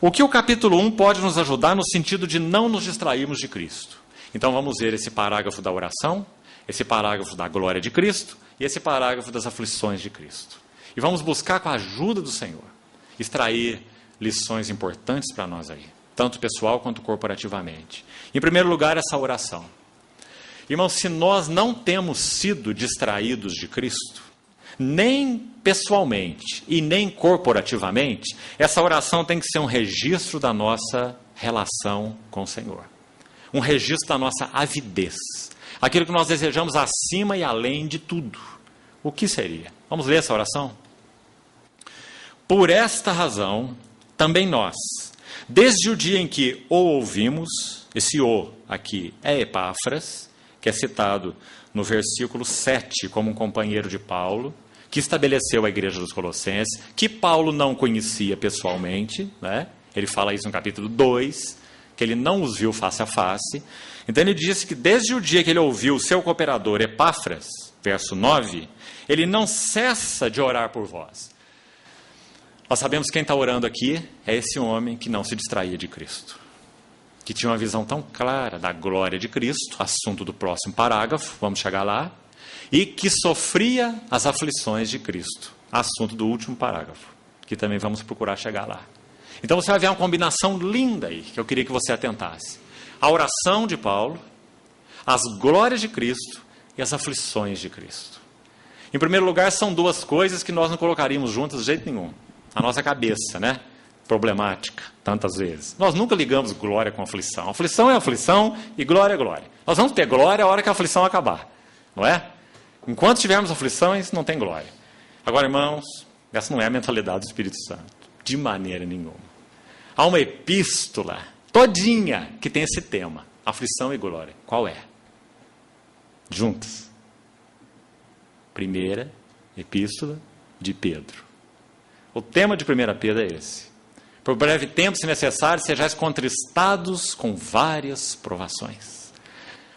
O que o capítulo 1 pode nos ajudar no sentido de não nos distrairmos de Cristo? Então, vamos ver esse parágrafo da oração, esse parágrafo da glória de Cristo e esse parágrafo das aflições de Cristo. E vamos buscar, com a ajuda do Senhor, extrair lições importantes para nós aí, tanto pessoal quanto corporativamente. Em primeiro lugar, essa oração. Irmãos, se nós não temos sido distraídos de Cristo, nem pessoalmente e nem corporativamente, essa oração tem que ser um registro da nossa relação com o Senhor. Um registro da nossa avidez. Aquilo que nós desejamos acima e além de tudo. O que seria? Vamos ler essa oração? Por esta razão, também nós, desde o dia em que o ouvimos, esse o aqui é Epáfras, que é citado no versículo 7 como um companheiro de Paulo, que estabeleceu a igreja dos Colossenses, que Paulo não conhecia pessoalmente, né? Ele fala isso no capítulo 2, que ele não os viu face a face. Então ele disse que desde o dia que ele ouviu o seu cooperador Epáfras, verso 9, ele não cessa de orar por vós. Nós sabemos que quem está orando aqui é esse homem que não se distraía de Cristo, que tinha uma visão tão clara da glória de Cristo, assunto do próximo parágrafo, vamos chegar lá, e que sofria as aflições de Cristo, assunto do último parágrafo, que também vamos procurar chegar lá. Então você vai ver uma combinação linda aí, que eu queria que você atentasse. A oração de Paulo, as glórias de Cristo e as aflições de Cristo. Em primeiro lugar, são duas coisas que nós não colocaríamos juntas de jeito nenhum. A nossa cabeça, né? Problemática, tantas vezes. Nós nunca ligamos glória com aflição. Aflição é aflição e glória é glória. Nós vamos ter glória a hora que a aflição acabar, não é? Enquanto tivermos aflições, não tem glória. Agora, irmãos, essa não é a mentalidade do Espírito Santo, de maneira nenhuma. Há uma epístola todinha que tem esse tema, aflição e glória. Qual é? Juntas. Primeira epístola de Pedro. O tema de 1 Pedro é esse. Por breve tempo, se necessário, sejais contristados com várias provações,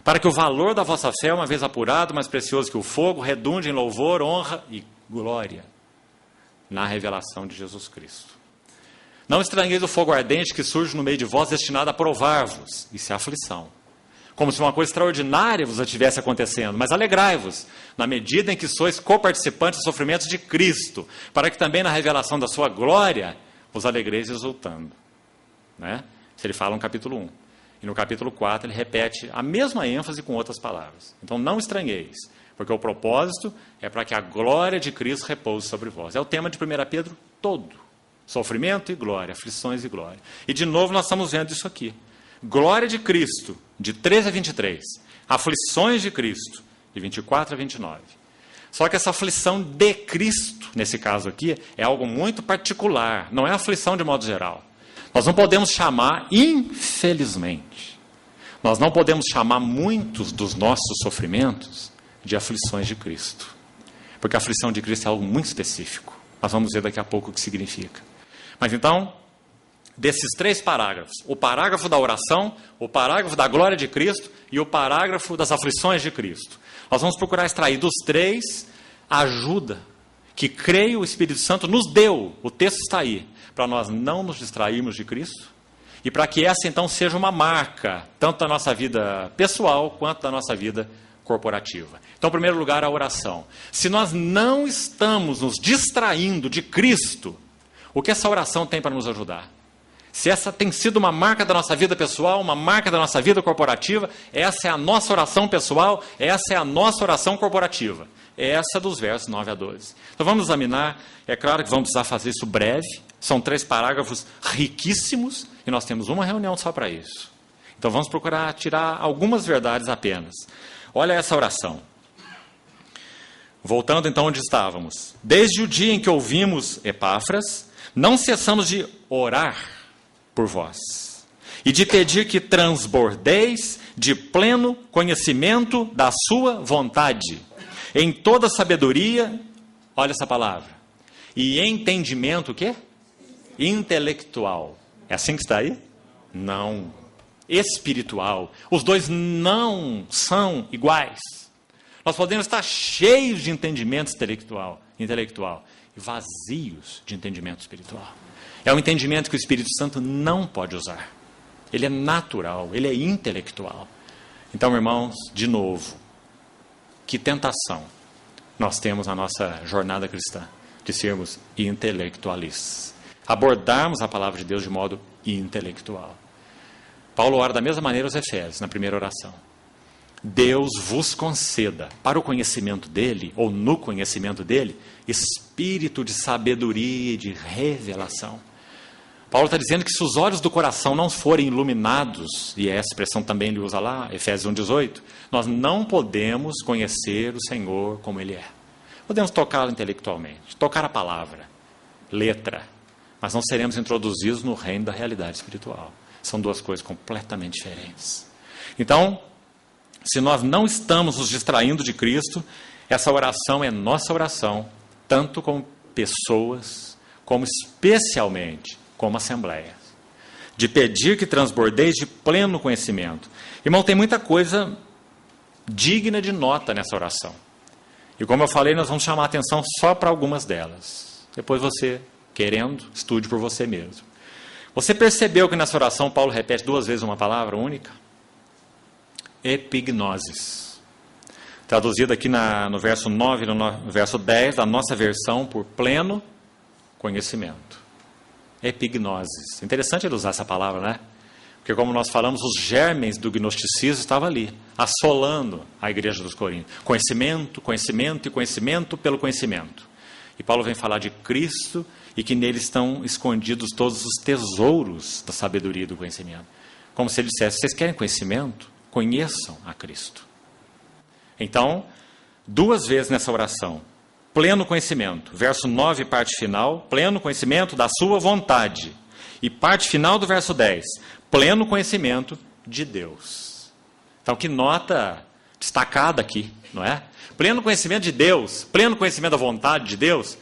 para que o valor da vossa fé, uma vez apurado, mais precioso que o fogo, redunde em louvor, honra e glória na revelação de Jesus Cristo. Não estranheis o fogo ardente que surge no meio de vós, destinado a provar-vos. Isso é aflição. Como se uma coisa extraordinária vos estivesse acontecendo. Mas alegrai-vos, na medida em que sois coparticipantes dos sofrimentos de Cristo, para que também na revelação da sua glória vos alegreis exultando. Né? Isso ele fala no capítulo 1. E no capítulo 4 ele repete a mesma ênfase com outras palavras. Então não estranheis, porque o propósito é para que a glória de Cristo repouse sobre vós. É o tema de 1 Pedro todo. Sofrimento e glória, aflições e glória. E de novo nós estamos vendo isso aqui. Glória de Cristo, de 13 a 23. Aflições de Cristo, de 24 a 29. Só que essa aflição de Cristo, nesse caso aqui, é algo muito particular. Não é aflição de modo geral. Nós não podemos chamar, infelizmente, nós não podemos chamar muitos dos nossos sofrimentos de aflições de Cristo. Porque a aflição de Cristo é algo muito específico. Nós vamos ver daqui a pouco o que significa. Mas então, desses 3 parágrafos, o parágrafo da oração, o parágrafo da glória de Cristo e o parágrafo das aflições de Cristo. Nós vamos procurar extrair dos 3 a ajuda que, creio, o Espírito Santo nos deu, o texto está aí, para nós não nos distrairmos de Cristo e para que essa então seja uma marca, tanto da nossa vida pessoal quanto da nossa vida corporativa. Então, em primeiro lugar, a oração. Se nós não estamos nos distraindo de Cristo, O que essa oração tem para nos ajudar? Se essa tem sido uma marca da nossa vida pessoal, uma marca da nossa vida corporativa, essa é a nossa oração pessoal, essa é a nossa oração corporativa. Essa dos versos 9 a 12. Então vamos examinar, é claro que vamos precisar fazer isso breve, são 3 parágrafos riquíssimos, e nós temos uma reunião só para isso. Então vamos procurar tirar algumas verdades apenas. Olha essa oração. Voltando então onde estávamos. Desde o dia em que ouvimos Epáfras, não cessamos de orar por vós e de pedir que transbordeis de pleno conhecimento da sua vontade, em toda sabedoria, olha essa palavra, e entendimento o quê? Intelectual. É assim que está aí? Não. Espiritual. Os dois não são iguais. Nós podemos estar cheios de entendimento intelectual e vazios de entendimento espiritual. É um entendimento que o Espírito Santo não pode usar. Ele é natural, ele é intelectual. Então, irmãos, de novo, que tentação nós temos na nossa jornada cristã de sermos intelectualistas. Abordarmos a palavra de Deus de modo intelectual. Paulo ora da mesma maneira aos Efésios, na primeira oração. Deus vos conceda, para o conhecimento dele, ou no conhecimento dele, espírito de sabedoria e de revelação. Paulo está dizendo que se os olhos do coração não forem iluminados, e essa expressão também ele usa lá, Efésios 1,18, nós não podemos conhecer o Senhor como ele é. Podemos tocá-lo intelectualmente, tocar a palavra, letra, mas não seremos introduzidos no reino da realidade espiritual. São duas coisas completamente diferentes. Então, se nós não estamos nos distraindo de Cristo, essa oração é nossa oração, tanto como pessoas, como especialmente como assembleia. De pedir que transbordeis de pleno conhecimento. Irmão, tem muita coisa digna de nota nessa oração. E como eu falei, nós vamos chamar a atenção só para algumas delas. Depois você, querendo, estude por você mesmo. Você percebeu que nessa oração Paulo repete 2 vezes uma palavra única? Epignosis. Traduzido aqui no verso 9 e no verso 10 da nossa versão por pleno conhecimento. Epignosis. Interessante ele usar essa palavra, né? Porque como nós falamos, os germes do gnosticismo estavam ali, assolando a igreja dos Coríntios. Conhecimento, conhecimento e conhecimento pelo conhecimento. E Paulo vem falar de Cristo e que nele estão escondidos todos os tesouros da sabedoria e do conhecimento. Como se ele dissesse, vocês querem conhecimento? Conheçam a Cristo. Então, 2 vezes nessa oração, pleno conhecimento, verso 9, parte final, pleno conhecimento da sua vontade. E parte final do verso 10, pleno conhecimento de Deus. Então, que nota destacada aqui, não é? Pleno conhecimento de Deus, pleno conhecimento da vontade de Deus,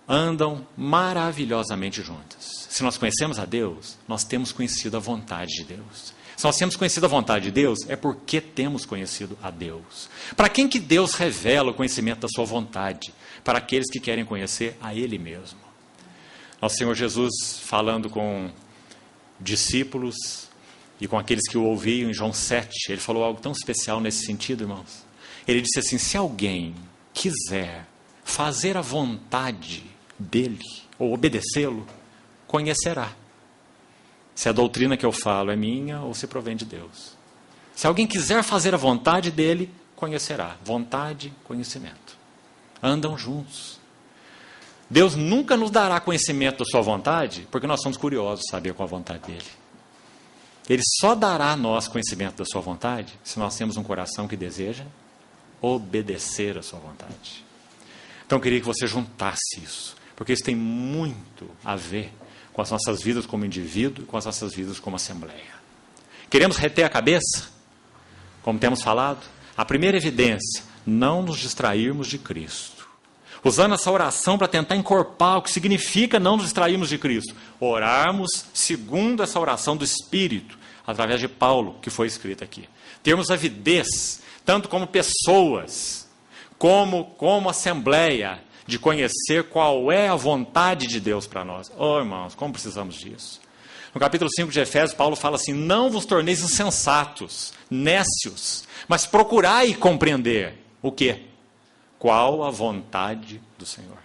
andam maravilhosamente juntas. Se nós conhecemos a Deus, nós temos conhecido a vontade de Deus. Se nós temos conhecido a vontade de Deus, é porque temos conhecido a Deus. Para quem que Deus revela o conhecimento da sua vontade? Para aqueles que querem conhecer a Ele mesmo. Nosso Senhor Jesus, falando com discípulos e com aqueles que o ouviam em João 7, ele falou algo tão especial nesse sentido, irmãos. Ele disse assim, se alguém quiser fazer a vontade dele, ou obedecê-lo, conhecerá. Se a doutrina que eu falo é minha ou se provém de Deus. Se alguém quiser fazer a vontade dele, conhecerá. Vontade, conhecimento. Andam juntos. Deus nunca nos dará conhecimento da sua vontade, porque nós somos curiosos de saber qual a vontade dele. Ele só dará a nós conhecimento da sua vontade, se nós temos um coração que deseja obedecer a sua vontade. Então eu queria que você juntasse isso, porque isso tem muito a ver com as nossas vidas como indivíduo e com as nossas vidas como assembleia. Queremos reter a cabeça? Como temos falado, a primeira evidência, não nos distrairmos de Cristo. Usando essa oração para tentar encorpar o que significa não nos distrairmos de Cristo. Orarmos segundo essa oração do Espírito, através de Paulo, que foi escrita aqui. Termos avidez, tanto como pessoas, como assembleia, de conhecer qual é a vontade de Deus para nós. Oh, irmãos, como precisamos disso. No capítulo 5 de Efésios, Paulo fala assim, não vos torneis insensatos, nécios, mas procurai compreender o quê? Qual a vontade do Senhor.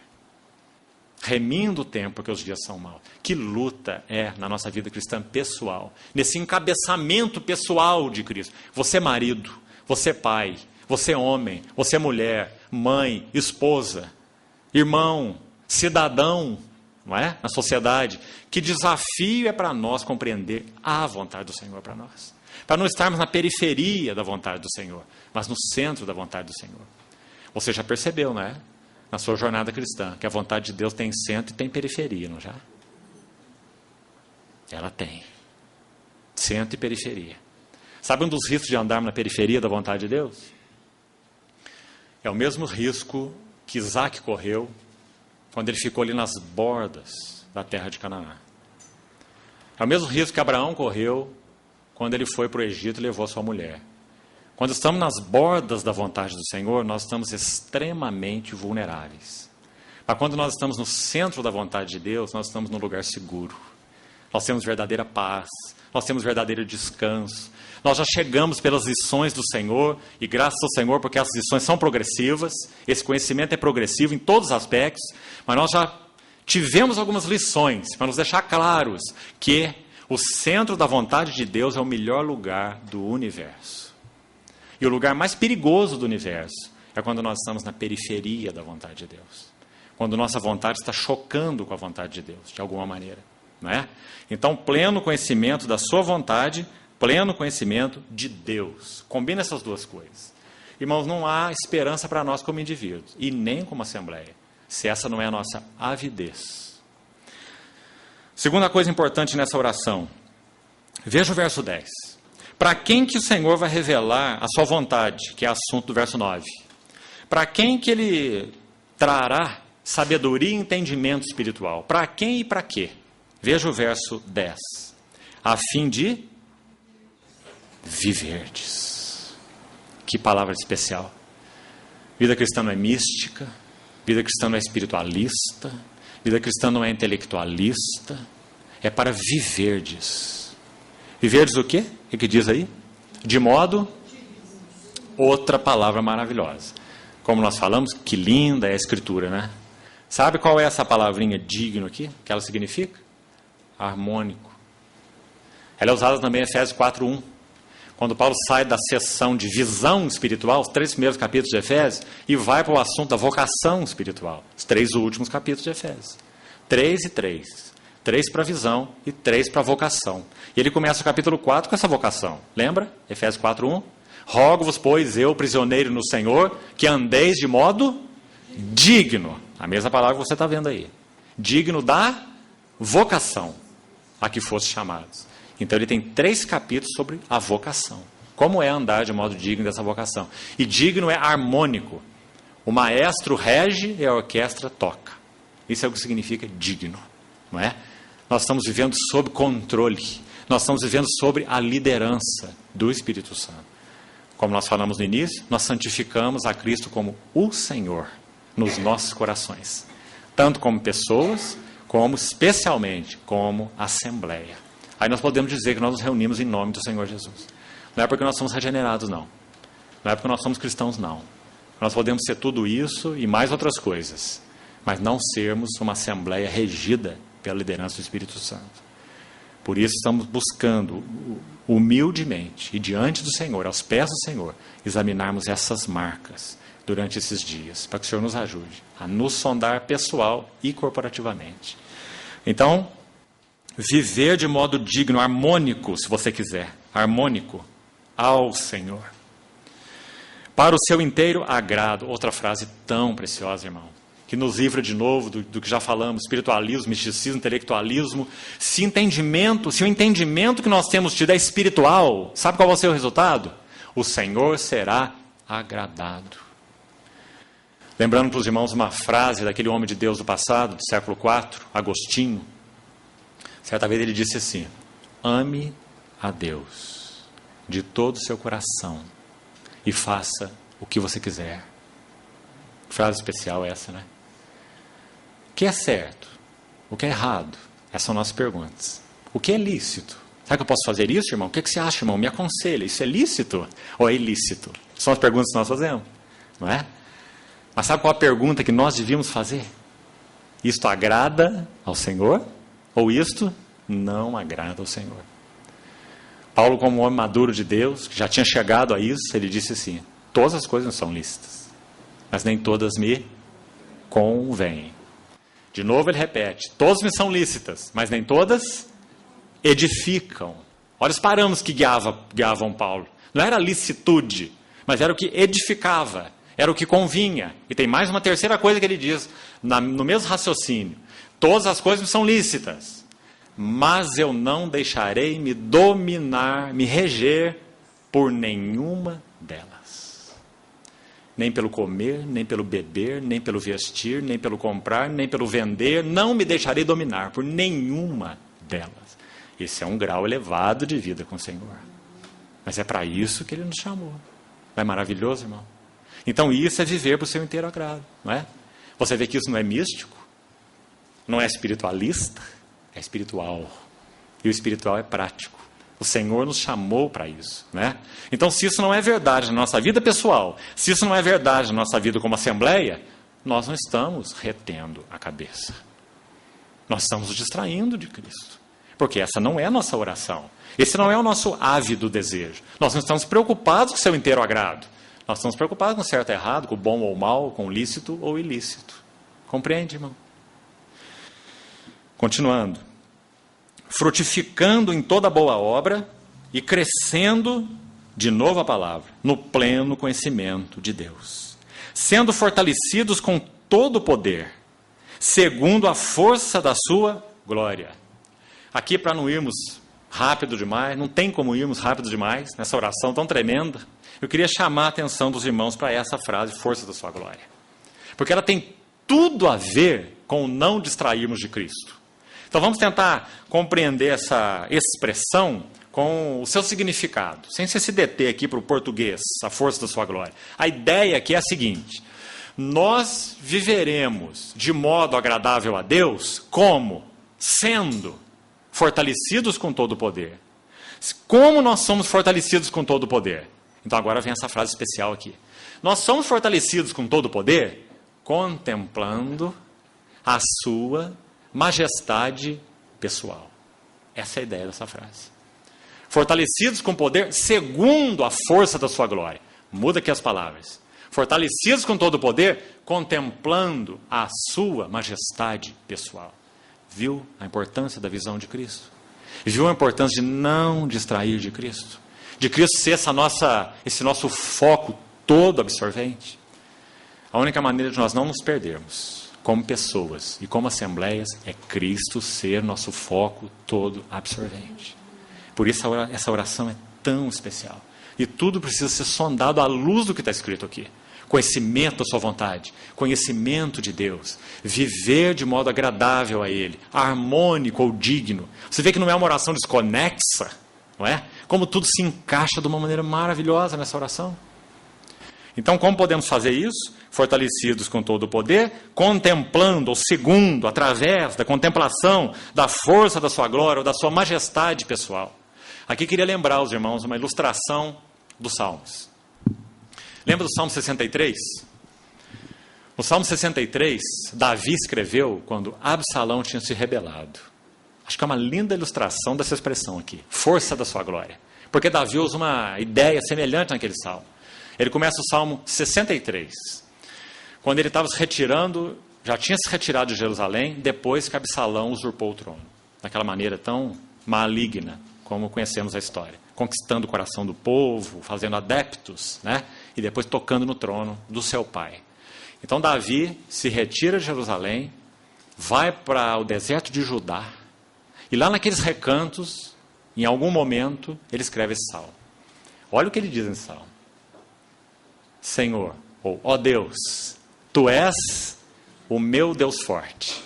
remindo o tempo, porque os dias são maus. Que luta é na nossa vida cristã pessoal, nesse encabeçamento pessoal de Cristo. Você marido, você pai, você homem, você mulher, mãe, esposa, irmão, cidadão, não é? Na sociedade. Que desafio é para nós compreender a vontade do Senhor para nós. Para não estarmos na periferia da vontade do Senhor, mas no centro da vontade do Senhor. Você já percebeu, não é? Na sua jornada cristã, que a vontade de Deus tem centro e tem periferia, não já? Ela tem. Centro e periferia. Sabe um dos riscos de andarmos na periferia da vontade de Deus? É o mesmo risco que Isaac correu quando ele ficou ali nas bordas da terra de Canaã. É o mesmo risco que Abraão correu quando ele foi para o Egito e levou sua mulher. Quando estamos nas bordas da vontade do Senhor, nós estamos extremamente vulneráveis. Mas quando nós estamos no centro da vontade de Deus, nós estamos num lugar seguro. Nós temos verdadeira paz, nós temos verdadeiro descanso. Nós já chegamos pelas lições do Senhor, e graças ao Senhor, porque essas lições são progressivas, esse conhecimento é progressivo em todos os aspectos, mas nós já tivemos algumas lições para nos deixar claros que o centro da vontade de Deus é o melhor lugar do universo. E o lugar mais perigoso do universo é quando nós estamos na periferia da vontade de Deus. Quando nossa vontade está chocando com a vontade de Deus, de alguma maneira. Não é? Então, pleno conhecimento da sua vontade, pleno conhecimento de Deus. Combina essas duas coisas. Irmãos, não há esperança para nós como indivíduos, e nem como assembleia, se essa não é a nossa avidez. Segunda coisa importante nessa oração. Veja o verso 10. Para quem que o Senhor vai revelar a sua vontade, que é assunto do verso 9? Para quem que Ele trará sabedoria e entendimento espiritual? Para quem e para quê? Veja o verso 10. A fim de viverdes. Que palavra especial. Vida cristã não é mística, vida cristã não é espiritualista, vida cristã não é intelectualista, é para viverdes. Viverdes o quê? O que diz aí? De modo... Outra palavra maravilhosa. Como nós falamos, que linda é a Escritura, né? Sabe qual é essa palavrinha digno aqui? O que ela significa? Harmônico. Ela é usada também em Efésios 4:1. Quando Paulo sai da seção de visão espiritual, os 3 primeiros capítulos de Efésios, e vai para o assunto da vocação espiritual. Os 3 últimos capítulos de Efésios. 3 e 3. 3 para a visão e 3 para a vocação. E ele começa o capítulo 4 com essa vocação. Lembra? Efésios 4:1. Rogo-vos, pois, eu, prisioneiro no Senhor, que andeis de modo digno. A mesma palavra que você está vendo aí. Digno da vocação a que fosse chamados. Então ele tem 3 capítulos sobre a vocação. Como é andar de modo digno dessa vocação? E digno é harmônico. O maestro rege e a orquestra toca. Isso é o que significa digno. Não é? Nós estamos vivendo sob controle. Nós estamos vivendo sobre a liderança do Espírito Santo. Como nós falamos no início, nós santificamos a Cristo como o Senhor nos nossos corações. Tanto como pessoas, como especialmente como assembleia. Aí nós podemos dizer que nós nos reunimos em nome do Senhor Jesus. Não é porque nós somos regenerados, não. Não é porque nós somos cristãos, não. Nós podemos ser tudo isso e mais outras coisas, mas não sermos uma assembleia regida pela liderança do Espírito Santo. Por isso estamos buscando humildemente e diante do Senhor, aos pés do Senhor, examinarmos essas marcas durante esses dias, para que o Senhor nos ajude a nos sondar pessoal e corporativamente. Então, viver de modo digno, harmônico, se você quiser, harmônico ao Senhor. Para o seu inteiro agrado, outra frase tão preciosa, irmão, que nos livra de novo do que já falamos, espiritualismo, misticismo, intelectualismo. Se o entendimento que nós temos tido é espiritual, sabe qual vai ser o resultado? O Senhor será agradado. Lembrando para os irmãos uma frase daquele homem de Deus do passado, do século IV, Agostinho. Certa vez ele disse assim: ame a Deus de todo o seu coração e faça o que você quiser. Frase especial essa, né? O que é certo? O que é errado? Essas são nossas perguntas. O que é lícito? Será que eu posso fazer isso, irmão? O que você acha, irmão? Me aconselha. Isso é lícito ou é ilícito? São as perguntas que nós fazemos, não é? Mas sabe qual a pergunta que nós devíamos fazer? Isto agrada ao Senhor? Ou isto não agrada ao Senhor? Paulo, como homem maduro de Deus, que já tinha chegado a isso, ele disse assim: todas as coisas são lícitas, mas nem todas me convêm. De novo ele repete: todas me são lícitas, mas nem todas edificam. Olha os parâmetros que guiavam Paulo. Não era a licitude, mas era o que edificava, era o que convinha. E tem mais uma terceira coisa que ele diz, no mesmo raciocínio: todas as coisas me são lícitas, mas eu não deixarei me dominar, me reger por nenhuma delas. Nem pelo comer, nem pelo beber, nem pelo vestir, nem pelo comprar, nem pelo vender, não me deixarei dominar por nenhuma delas. Esse é um grau elevado de vida com o Senhor. Mas é para isso que Ele nos chamou. Não é maravilhoso, irmão? Então isso é viver para o seu inteiro agrado, não é? Você vê que isso não é místico, não é espiritualista, é espiritual. E o espiritual é prático. O Senhor nos chamou para isso, né? Então, se isso não é verdade na nossa vida pessoal, se isso não é verdade na nossa vida como assembleia, nós não estamos retendo a cabeça. Nós estamos nos distraindo de Cristo. Porque essa não é a nossa oração. Esse não é o nosso ávido desejo. Nós não estamos preocupados com o seu inteiro agrado. Nós estamos preocupados com o certo e errado, com o bom ou o mal, com o lícito ou ilícito. Compreende, irmão? Continuando. Frutificando em toda boa obra e crescendo, de novo a palavra, no pleno conhecimento de Deus. Sendo fortalecidos com todo o poder, segundo a força da sua glória. Aqui, para não irmos rápido demais, não tem como irmos rápido demais, nessa oração tão tremenda, eu queria chamar a atenção dos irmãos para essa frase, força da sua glória. Porque ela tem tudo a ver com o não distrairmos de Cristo. Então vamos tentar compreender essa expressão com o seu significado, sem se deter aqui para o português, a força da sua glória. A ideia aqui é a seguinte: nós viveremos de modo agradável a Deus como? Sendo fortalecidos com todo o poder. Como nós somos fortalecidos com todo o poder? Então agora vem essa frase especial aqui. Nós somos fortalecidos com todo o poder contemplando a sua majestade pessoal. Essa é a ideia dessa frase. Fortalecidos com poder segundo a força da sua glória. Muda aqui as palavras. Fortalecidos com todo o poder, contemplando a sua majestade pessoal. Viu a importância da visão de Cristo? Viu a importância de não distrair de Cristo? De Cristo ser esse nosso foco todo absorvente? A única maneira de nós não nos perdermos como pessoas e como assembleias é Cristo ser nosso foco todo absorvente. Por isso essa oração é tão especial. E tudo precisa ser sondado à luz do que está escrito aqui. Conhecimento da sua vontade, conhecimento de Deus, viver de modo agradável a Ele, harmônico ou digno. Você vê que não é uma oração desconexa, não é? Como tudo se encaixa de uma maneira maravilhosa nessa oração. Então, como podemos fazer isso? Fortalecidos com todo o poder, contemplando, ou segundo, através da contemplação da força da sua glória, ou da sua majestade pessoal. Aqui queria lembrar os irmãos uma ilustração dos Salmos. Lembra do Salmo 63? O Salmo 63, Davi escreveu quando Absalão tinha se rebelado. Acho que é uma linda ilustração dessa expressão aqui, força da sua glória. Porque Davi usa uma ideia semelhante naquele salmo. Ele começa o Salmo 63, quando ele estava se retirando, já tinha se retirado de Jerusalém, depois que Absalão usurpou o trono. Daquela maneira tão maligna, como conhecemos a história. Conquistando o coração do povo, fazendo adeptos, né? E depois tocando no trono do seu pai. Então Davi se retira de Jerusalém, vai para o deserto de Judá, e lá naqueles recantos, em algum momento, ele escreve esse salmo. Olha o que ele diz nesse salmo. Senhor, ou ó Deus, Tu és o meu Deus forte.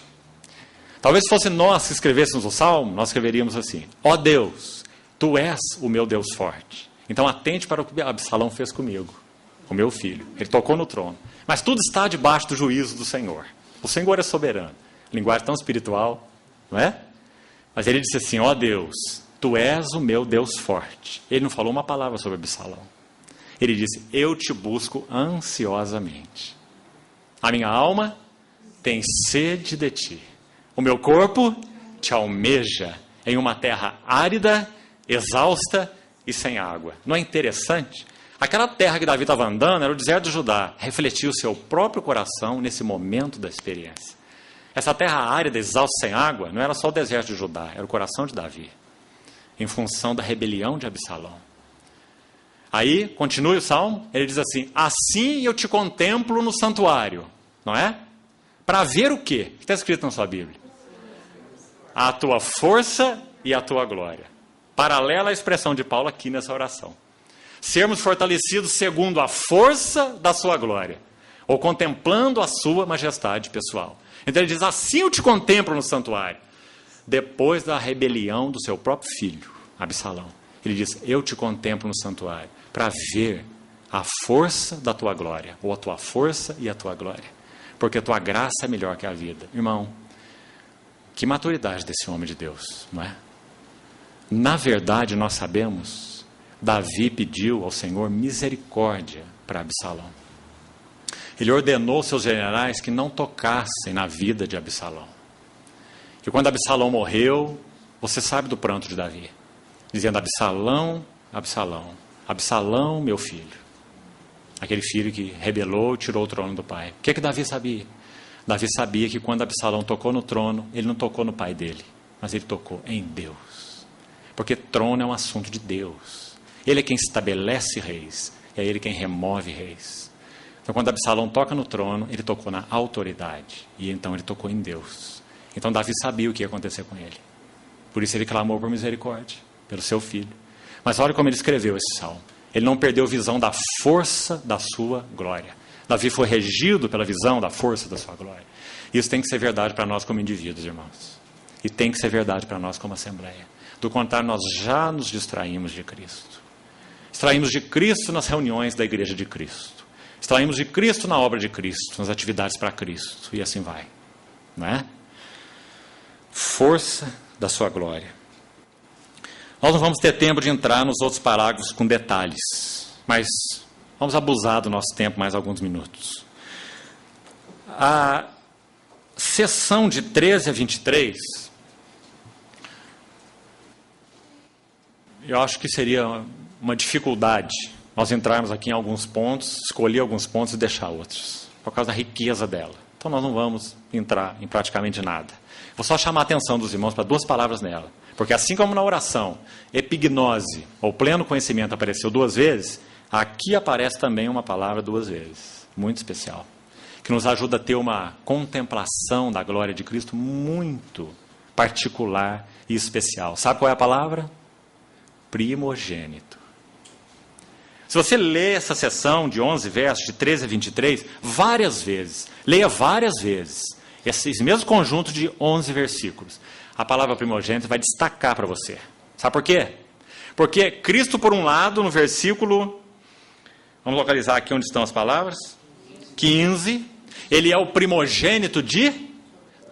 Talvez se fosse nós que escrevêssemos o salmo, nós escreveríamos assim: ó Deus, Tu és o meu Deus forte. Então atente para o que Absalão fez comigo, com meu filho. Ele tocou no trono. Mas tudo está debaixo do juízo do Senhor. O Senhor é soberano. Linguagem tão espiritual, não é? Mas ele disse assim: ó Deus, Tu és o meu Deus forte. Ele não falou uma palavra sobre Absalão. Ele disse: eu te busco ansiosamente. A minha alma tem sede de ti. O meu corpo te almeja em uma terra árida, exausta e sem água. Não é interessante? Aquela terra que Davi estava andando era o deserto de Judá. Refletiu o seu próprio coração nesse momento da experiência. Essa terra árida, exausta, sem água, não era só o deserto de Judá, era o coração de Davi, em função da rebelião de Absalão. Aí, continue o salmo, ele diz assim: assim eu te contemplo no santuário, não é? Para ver o quê? O que está escrito na sua Bíblia? A tua força e a tua glória. Paralela à expressão de Paulo aqui nessa oração. Sermos fortalecidos segundo a força da sua glória, ou contemplando a sua majestade pessoal. Então ele diz: assim eu te contemplo no santuário. Depois da rebelião do seu próprio filho, Absalão, ele diz: eu te contemplo no santuário, para ver a força da tua glória, ou a tua força e a tua glória, porque a tua graça é melhor que a vida. Irmão, que maturidade desse homem de Deus, não é? Na verdade, nós sabemos, Davi pediu ao Senhor misericórdia para Absalão. Ele ordenou aos seus generais que não tocassem na vida de Absalão. E quando Absalão morreu, você sabe do pranto de Davi, dizendo: Absalão, Absalão, Absalão, meu filho. Aquele filho que rebelou e tirou o trono do pai. O que Davi sabia? Davi sabia que quando Absalão tocou no trono, ele não tocou no pai dele, mas ele tocou em Deus. Porque trono é um assunto de Deus. Ele é quem estabelece reis, é ele quem remove reis. Então, quando Absalão toca no trono, ele tocou na autoridade, e então ele tocou em Deus. Então, Davi sabia o que ia acontecer com ele. Por isso ele clamou por misericórdia, pelo seu filho. Mas olha como ele escreveu esse salmo. Ele não perdeu visão da força da sua glória. Davi foi regido pela visão da força da sua glória. Isso tem que ser verdade para nós como indivíduos, irmãos. E tem que ser verdade para nós como assembleia. Do contrário, nós já nos distraímos de Cristo. Distraímos de Cristo nas reuniões da igreja de Cristo. Distraímos de Cristo na obra de Cristo, nas atividades para Cristo. E assim vai. Não é? Força da sua glória. Nós não vamos ter tempo de entrar nos outros parágrafos com detalhes, mas vamos abusar do nosso tempo mais alguns minutos. A seção de 13 a 23, eu acho que seria uma dificuldade nós entrarmos aqui em alguns pontos, escolher alguns pontos e deixar outros, por causa da riqueza dela. Então nós não vamos entrar em praticamente nada. Vou só chamar a atenção dos irmãos para duas palavras nela. Porque assim como na oração, epignose, ou pleno conhecimento, apareceu duas vezes, aqui aparece também uma palavra duas vezes, muito especial, que nos ajuda a ter uma contemplação da glória de Cristo muito particular e especial. Sabe qual é a palavra? Primogênito. Se você lê essa seção de 11 versos, de 13 a 23, várias vezes, leia várias vezes, esse mesmo conjunto de 11 versículos, a palavra primogênito vai destacar para você. Sabe por quê? Porque Cristo, por um lado, no versículo, vamos localizar aqui onde estão as palavras, 15, ele é o primogênito de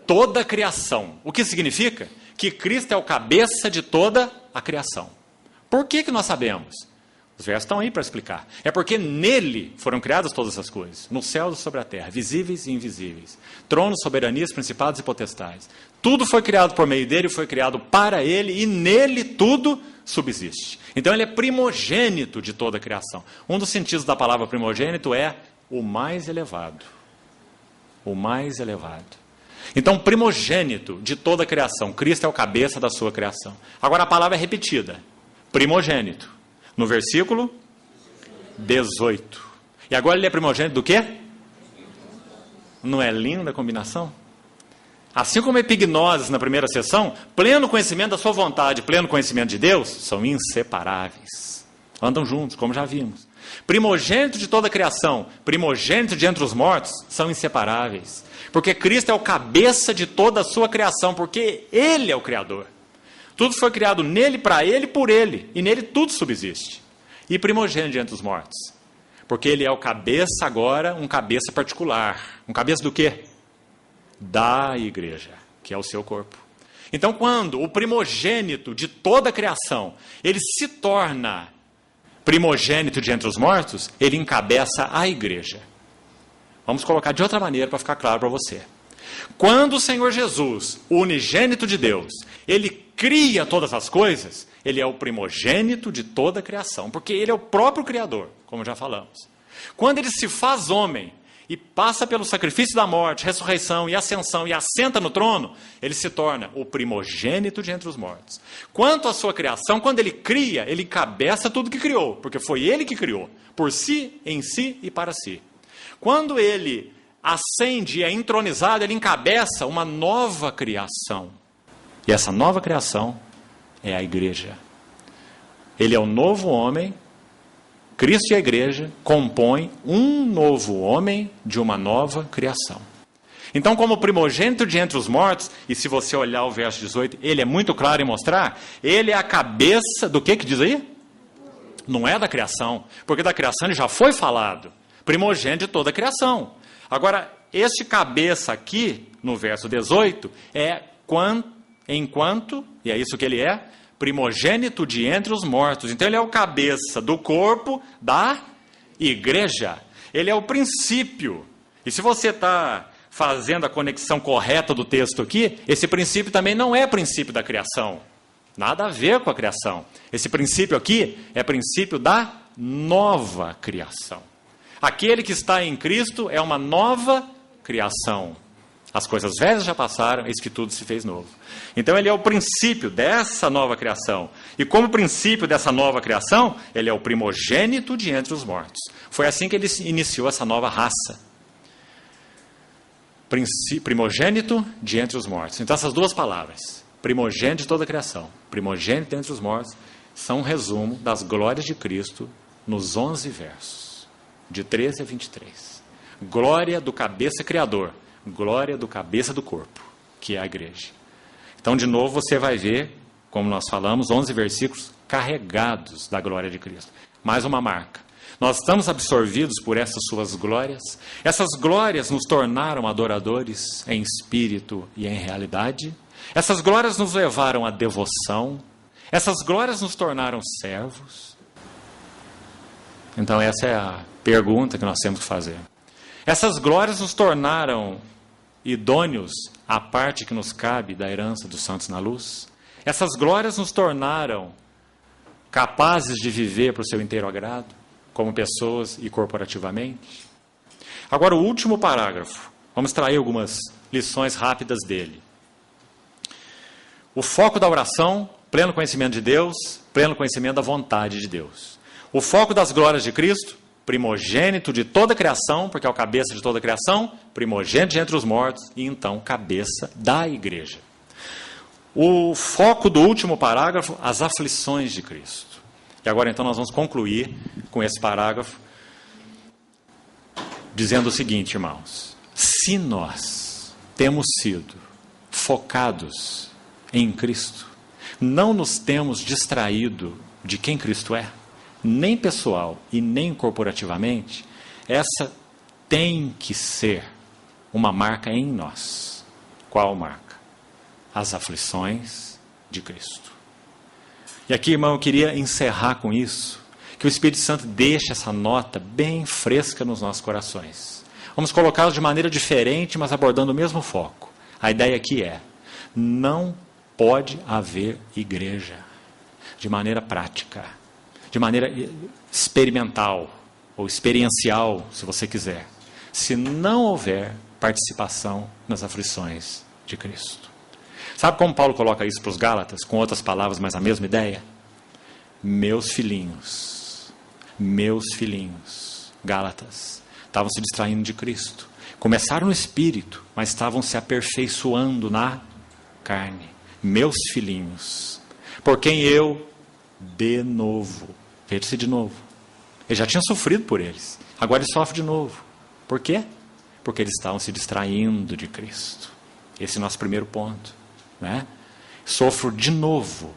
toda a criação. O que significa? Que Cristo é o cabeça de toda a criação. Por que nós sabemos? Os versos estão aí para explicar. É porque nele foram criadas todas essas coisas, no céu e sobre a terra, visíveis e invisíveis, tronos, soberanias, principados e potestades. Tudo foi criado por meio dele, foi criado para ele, e nele tudo subsiste. Então ele é primogênito de toda a criação. Um dos sentidos da palavra primogênito é o mais elevado. O mais elevado. Então, primogênito de toda a criação. Cristo é o cabeça da sua criação. Agora a palavra é repetida. Primogênito. No versículo 18. E agora ele é primogênito do quê? Não é linda a combinação? Assim como epignoses na primeira sessão, pleno conhecimento da sua vontade, pleno conhecimento de Deus, são inseparáveis. Andam juntos, como já vimos. Primogênito de toda a criação, primogênito de entre os mortos, são inseparáveis. Porque Cristo é o cabeça de toda a sua criação, porque Ele é o Criador. Tudo foi criado nele, para ele, por ele. E nele tudo subsiste. E primogênito de entre os mortos. Porque ele é o cabeça agora, um cabeça particular. Um cabeça do quê? Da igreja, que é o seu corpo. Então, quando o primogênito de toda a criação, ele se torna primogênito de entre os mortos, ele encabeça a igreja. Vamos colocar de outra maneira para ficar claro para você. Quando o Senhor Jesus, o unigênito de Deus, ele cria todas as coisas, ele é o primogênito de toda a criação, porque ele é o próprio Criador, como já falamos. Quando ele se faz homem e passa pelo sacrifício da morte, ressurreição e ascensão e assenta no trono, ele se torna o primogênito de entre os mortos. Quanto à sua criação, quando ele cria, ele encabeça tudo que criou, porque foi ele que criou, por si, em si e para si. Quando ele ascende e é entronizado, ele encabeça uma nova criação. E essa nova criação é a igreja. Ele é o novo homem. Cristo e a igreja compõem um novo homem de uma nova criação. Então, como primogênito de entre os mortos, e se você olhar o verso 18, ele é muito claro em mostrar, ele é a cabeça do que diz aí? Não é da criação, porque da criação ele já foi falado. Primogênito de toda a criação. Agora, este cabeça aqui, no verso 18, é enquanto, e é isso que ele é, primogênito de entre os mortos. Então ele é o cabeça do corpo da igreja. Ele é o princípio. E se você está fazendo a conexão correta do texto aqui, esse princípio também não é princípio da criação. Nada a ver com a criação. Esse princípio aqui é princípio da nova criação. Aquele que está em Cristo é uma nova criação. As coisas velhas já passaram, eis que tudo se fez novo. Então ele é o princípio dessa nova criação. E como princípio dessa nova criação, ele é o primogênito de entre os mortos. Foi assim que ele iniciou essa nova raça. Primogênito de entre os mortos. Então essas duas palavras, primogênito de toda a criação, primogênito de entre os mortos, são um resumo das glórias de Cristo nos 11 versos, de 13 a 23. Glória do cabeça criador. Glória do cabeça do corpo, que é a igreja. Então, de novo, você vai ver, como nós falamos, 11 versículos carregados da glória de Cristo. Mais uma marca. Nós estamos absorvidos por essas suas glórias. Essas glórias nos tornaram adoradores em espírito e em realidade. Essas glórias nos levaram à devoção. Essas glórias nos tornaram servos. Então, essa é a pergunta que nós temos que fazer. Essas glórias nos tornaram idôneos à parte que nos cabe da herança dos santos na luz. Essas glórias nos tornaram capazes de viver para o seu inteiro agrado, como pessoas e corporativamente. Agora, o último parágrafo. Vamos extrair algumas lições rápidas dele. O foco da oração, pleno conhecimento de Deus, pleno conhecimento da vontade de Deus. O foco das glórias de Cristo, primogênito de toda a criação, porque é o cabeça de toda a criação, primogênito de entre os mortos, e então cabeça da igreja. O foco do último parágrafo, as aflições de Cristo. E agora então nós vamos concluir com esse parágrafo, dizendo o seguinte, irmãos: se nós temos sido focados em Cristo, não nos temos distraído de quem Cristo é, nem pessoal e nem corporativamente, essa tem que ser uma marca em nós. Qual marca? As aflições de Cristo. E aqui, irmão, eu queria encerrar com isso, que o Espírito Santo deixe essa nota bem fresca nos nossos corações. Vamos colocá-los de maneira diferente, mas abordando o mesmo foco. A ideia aqui é, não pode haver igreja de maneira prática, de maneira experimental, ou experiencial, se você quiser, se não houver participação nas aflições de Cristo. Sabe como Paulo coloca isso para os Gálatas, com outras palavras, mas a mesma ideia? Meus filhinhos, Gálatas, estavam se distraindo de Cristo. Começaram no Espírito, mas estavam se aperfeiçoando na carne. Meus filhinhos, por quem eu, de novo, veja-se de novo. Ele já tinha sofrido por eles, agora ele sofre de novo. Por quê? Porque eles estavam se distraindo de Cristo. Esse é o nosso primeiro ponto, né? Sofro de novo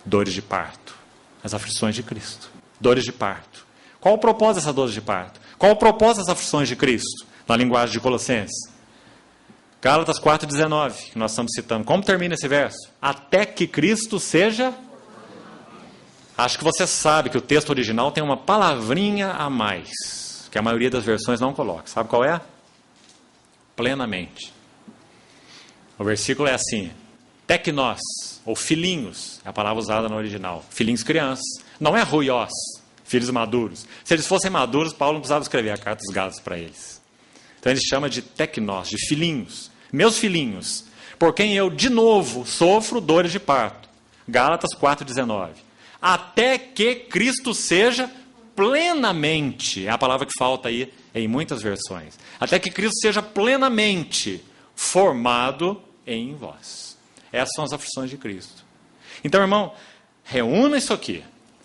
dores de parto, as aflições de Cristo. Dores de parto. Qual o propósito dessas dores de parto? Qual o propósito das aflições de Cristo? Na linguagem de Colossenses. Gálatas 4,19, que nós estamos citando. Como termina esse verso? Até que Cristo seja... Acho que você sabe que o texto original tem uma palavrinha a mais, que a maioria das versões não coloca. Sabe qual é? Plenamente. O versículo é assim: teknós, ou filhinhos, é a palavra usada no original. Filhinhos, crianças. Não é ruiós, filhos maduros. Se eles fossem maduros, Paulo não precisava escrever a carta dos Gálatas para eles. Então ele chama de teknós, de filhinhos. Meus filhinhos, por quem eu de novo sofro dores de parto. Gálatas 4,19. Até que Cristo seja plenamente, é a palavra que falta aí em muitas versões. Até que Cristo seja plenamente formado em vós. Essas são as aflições de Cristo. Então, irmão, reúna isso aqui,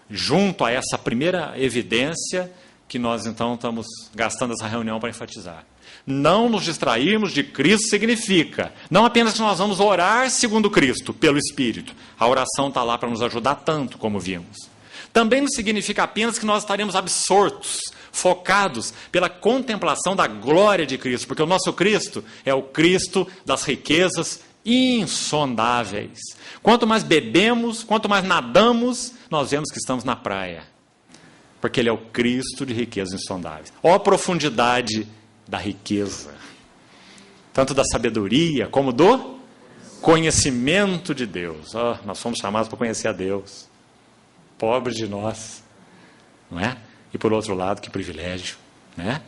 junto a essa primeira evidência que nós então estamos gastando essa reunião para enfatizar. Não nos distrairmos de Cristo significa, não apenas que nós vamos orar segundo Cristo, pelo Espírito. A oração está lá para nos ajudar tanto, como vimos. Também não significa apenas que nós estaremos absortos, focados pela contemplação da glória de Cristo, porque o nosso Cristo é o Cristo das riquezas insondáveis. Quanto mais bebemos, quanto mais nadamos, nós vemos que estamos na praia, porque Ele é o Cristo de riquezas insondáveis. Ó a profundidade da riqueza, tanto da sabedoria como do conhecimento de Deus. Nós fomos chamados para conhecer a Deus. Pobre de nós, não é? E por outro lado, que privilégio, né?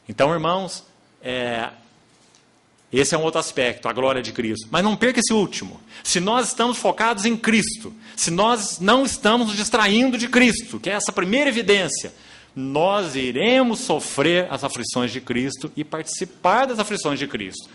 Então, irmãos, esse é um outro aspecto, a glória de Cristo. Mas não perca esse último. Se nós estamos focados em Cristo, se nós não estamos nos distraindo de Cristo, que é essa primeira evidência, nós iremos sofrer as aflições de Cristo e participar das aflições de Cristo.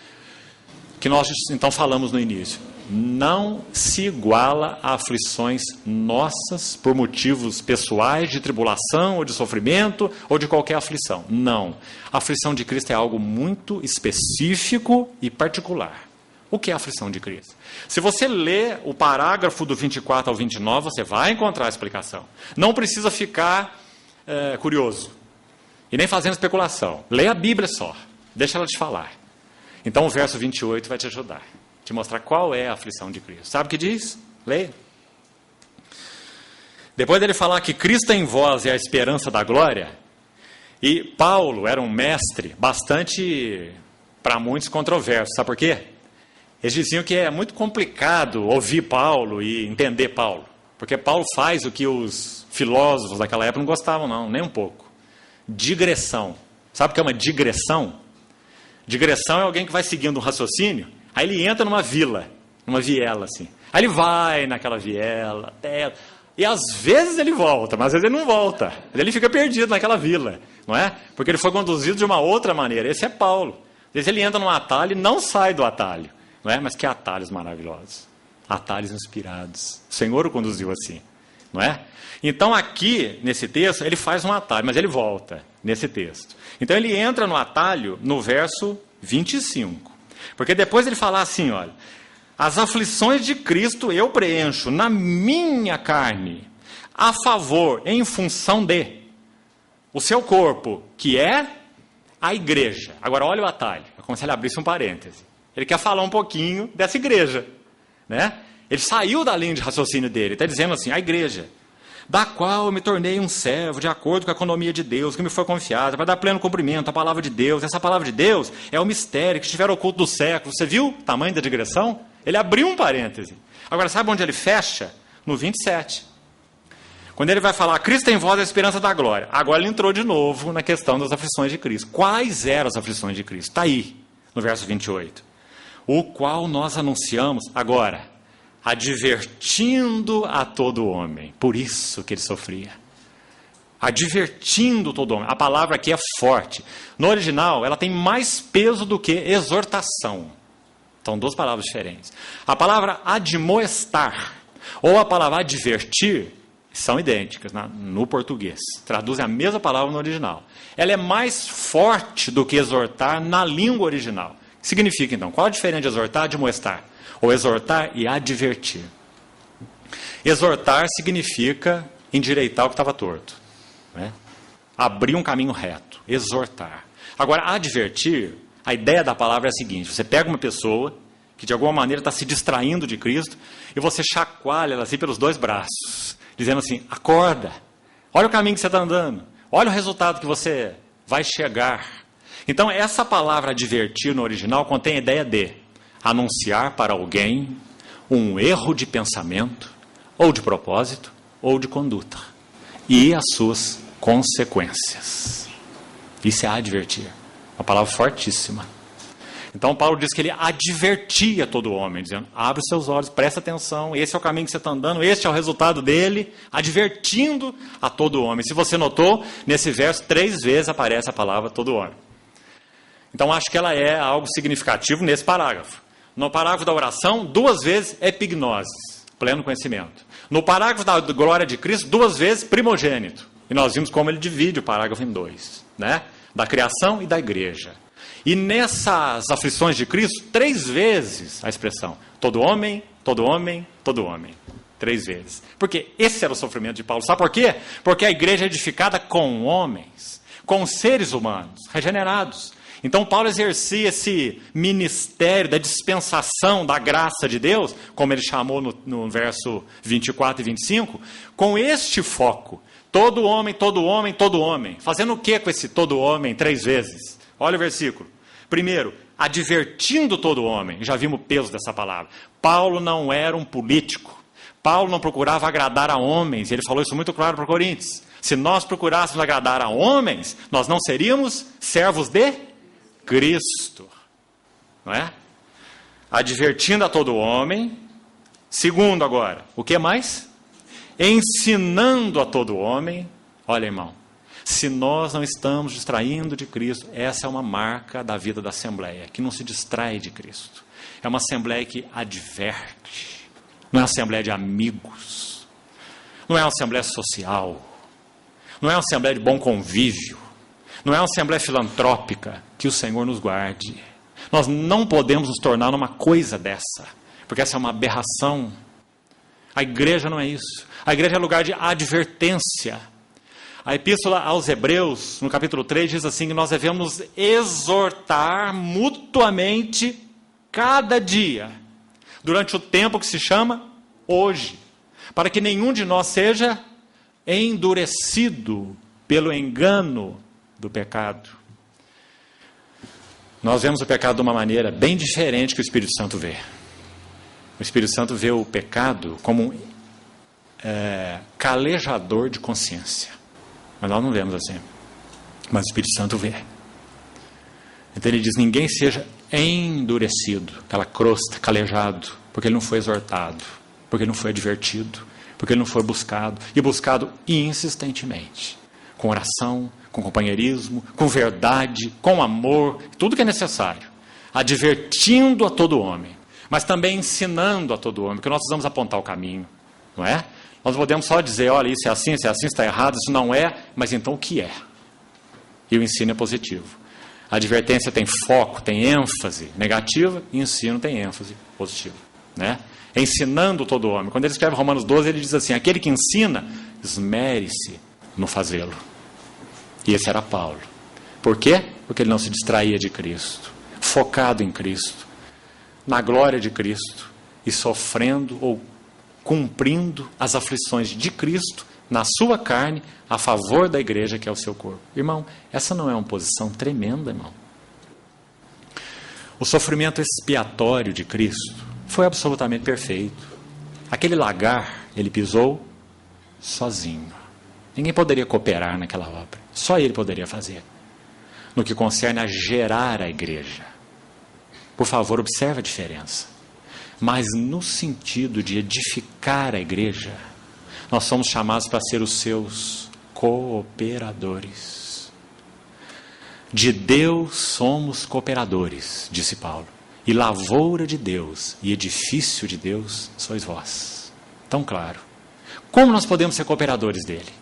Que nós então falamos no início. Não se iguala a aflições nossas por motivos pessoais, de tribulação ou de sofrimento ou de qualquer aflição. Não. A aflição de Cristo é algo muito específico e particular. O que é a aflição de Cristo? Se você ler o parágrafo do 24 ao 29, você vai encontrar a explicação. Não precisa ficar curioso e nem fazendo especulação. Leia a Bíblia só, deixa ela te falar. Então o verso 28 vai te ajudar, te mostrar qual é a aflição de Cristo. Sabe o que diz? Leia. Depois dele falar que Cristo em vós é a esperança da glória, e Paulo era um mestre bastante, para muitos, controverso. Sabe por quê? Eles diziam que é muito complicado ouvir Paulo e entender Paulo, porque Paulo faz o que os filósofos daquela época não gostavam, não, nem um pouco. Digressão. Sabe o que é uma digressão? Digressão é alguém que vai seguindo um raciocínio, aí ele entra numa vila, numa viela assim. Aí ele vai naquela viela, e às vezes ele volta, mas às vezes ele não volta. Ele fica perdido naquela vila, não é? Porque ele foi conduzido de uma outra maneira. Esse é Paulo. Às vezes ele entra num atalho e não sai do atalho, não é? Mas que atalhos maravilhosos. Atalhos inspirados. O Senhor o conduziu assim, não é? Então aqui, nesse texto, ele faz um atalho, mas ele volta nesse texto. Então ele entra no atalho no verso 25. Porque depois ele fala assim, olha, as aflições de Cristo eu preencho na minha carne, a favor, em função de o seu corpo, que é a igreja. Agora olha o atalho, é como se ele abrisse um parêntese. Ele quer falar um pouquinho dessa igreja, né? Ele saiu da linha de raciocínio dele, está dizendo assim, a igreja, da qual eu me tornei um servo, de acordo com a economia de Deus, que me foi confiada, para dar pleno cumprimento à palavra de Deus. Essa palavra de Deus é o mistério que estiver oculto do século. Você viu o tamanho da digressão? Ele abriu um parêntese. Agora, sabe onde ele fecha? No 27. Quando ele vai falar, Cristo em vós é a esperança da glória. Agora ele entrou de novo na questão das aflições de Cristo. Quais eram as aflições de Cristo? Está aí, no verso 28. O qual nós anunciamos agora, advertindo a todo homem. Por isso que ele sofria. Advertindo todo homem. A palavra aqui é forte. No original, ela tem mais peso do que exortação. São duas palavras diferentes. A palavra admoestar ou a palavra advertir são idênticas no português. Traduzem a mesma palavra no original. Ela é mais forte do que exortar na língua original. O que significa, então? Qual a diferença de exortar e admoestar? Ou exortar e advertir. Exortar significa endireitar o que estava torto, né? Abrir um caminho reto. Exortar. Agora, advertir, a ideia da palavra é a seguinte: você pega uma pessoa que de alguma maneira está se distraindo de Cristo e você chacoalha ela assim pelos dois braços, dizendo assim, acorda, olha o caminho que você está andando, olha o resultado que você vai chegar. Então, essa palavra advertir no original contém a ideia de anunciar para alguém um erro de pensamento, ou de propósito, ou de conduta, e as suas consequências. Isso é advertir. Uma palavra fortíssima. Então Paulo diz que ele advertia todo homem, dizendo, abre os seus olhos, presta atenção, esse é o caminho que você está andando, este é o resultado dele, advertindo a todo homem. Se você notou, nesse verso 3 vezes aparece a palavra todo homem. Então acho que ela é algo significativo nesse parágrafo. No parágrafo da oração, 2 vezes epignosis, pleno conhecimento. No parágrafo da glória de Cristo, 2 vezes primogênito. E nós vimos como ele divide o parágrafo em 2, né? Da criação e da igreja. E nessas aflições de Cristo, 3 vezes a expressão, todo homem, todo homem, todo homem. 3 vezes. Porque esse era o sofrimento de Paulo. Sabe por quê? Porque a igreja é edificada com homens, com seres humanos, regenerados. Então Paulo exercia esse ministério da dispensação da graça de Deus, como ele chamou no verso 24 e 25, com este foco. Todo homem, todo homem, todo homem. Fazendo o que com esse todo homem 3 vezes? Olha o versículo. Primeiro, advertindo todo homem. Já vimos o peso dessa palavra. Paulo não era um político. Paulo não procurava agradar a homens. Ele falou isso muito claro para Coríntios. Se nós procurássemos agradar a homens, nós não seríamos servos de Cristo, não é? Advertindo a todo homem. Segundo agora, o que mais? Ensinando a todo homem. Olha, irmão, se nós não estamos distraindo de Cristo, essa é uma marca da vida da Assembleia, que não se distrai de Cristo. É uma Assembleia que adverte, não é uma Assembleia de amigos, não é uma Assembleia social, não é uma Assembleia de bom convívio, não é uma Assembleia filantrópica. Que o Senhor nos guarde. Nós não podemos nos tornar numa coisa dessa, porque essa é uma aberração. A igreja não é isso. A igreja é lugar de advertência. A epístola aos Hebreus, no capítulo 3, diz assim, que nós devemos exortar mutuamente cada dia, durante o tempo que se chama hoje, para que nenhum de nós seja endurecido pelo engano do pecado. Nós vemos o pecado de uma maneira bem diferente que o Espírito Santo vê. O Espírito Santo vê o pecado como um calejador de consciência. Mas nós não vemos assim. Mas o Espírito Santo vê. Então ele diz, ninguém seja endurecido, aquela crosta, calejado, porque ele não foi exortado, porque ele não foi advertido, porque ele não foi buscado, e buscado insistentemente, com oração, com companheirismo, com verdade, com amor, tudo que é necessário, advertindo a todo homem, mas também ensinando a todo homem, porque nós precisamos apontar o caminho, não é? Nós podemos só dizer, olha, isso é assim, está errado, isso não é, mas então o que é? E o ensino é positivo. A advertência tem foco, tem ênfase negativa, e o ensino tem ênfase positiva, né? Ensinando todo homem. Quando ele escreve Romanos 12, ele diz assim, aquele que ensina, esmere-se no fazê-lo. E esse era Paulo. Por quê? Porque ele não se distraía de Cristo, focado em Cristo, na glória de Cristo, e sofrendo ou cumprindo as aflições de Cristo na sua carne, a favor da igreja que é o seu corpo. Irmão, essa não é uma posição tremenda, irmão? O sofrimento expiatório de Cristo foi absolutamente perfeito. Aquele lagar, ele pisou sozinho. Ninguém poderia cooperar naquela obra. Só ele poderia fazer. No que concerne a gerar a igreja. Por favor, observe a diferença. Mas no sentido de edificar a igreja, nós somos chamados para ser os seus cooperadores. De Deus somos cooperadores, disse Paulo. E lavoura de Deus e edifício de Deus sois vós. Tão claro. Como nós podemos ser cooperadores dele?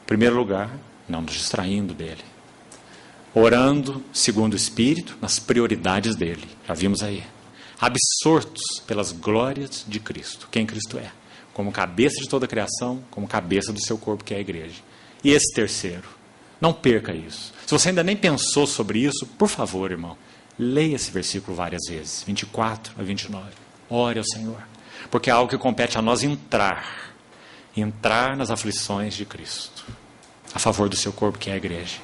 Em primeiro lugar, não nos distraindo dele. Orando segundo o Espírito, nas prioridades dele. Já vimos aí. Absortos pelas glórias de Cristo. Quem Cristo é? Como cabeça de toda a criação, como cabeça do seu corpo, que é a igreja. E esse terceiro, não perca isso. Se você ainda nem pensou sobre isso, por favor, irmão, leia esse versículo várias vezes, 24 a 29. Ore ao Senhor, porque é algo que compete a nós entrar nas aflições de Cristo, a favor do seu corpo, que é a igreja.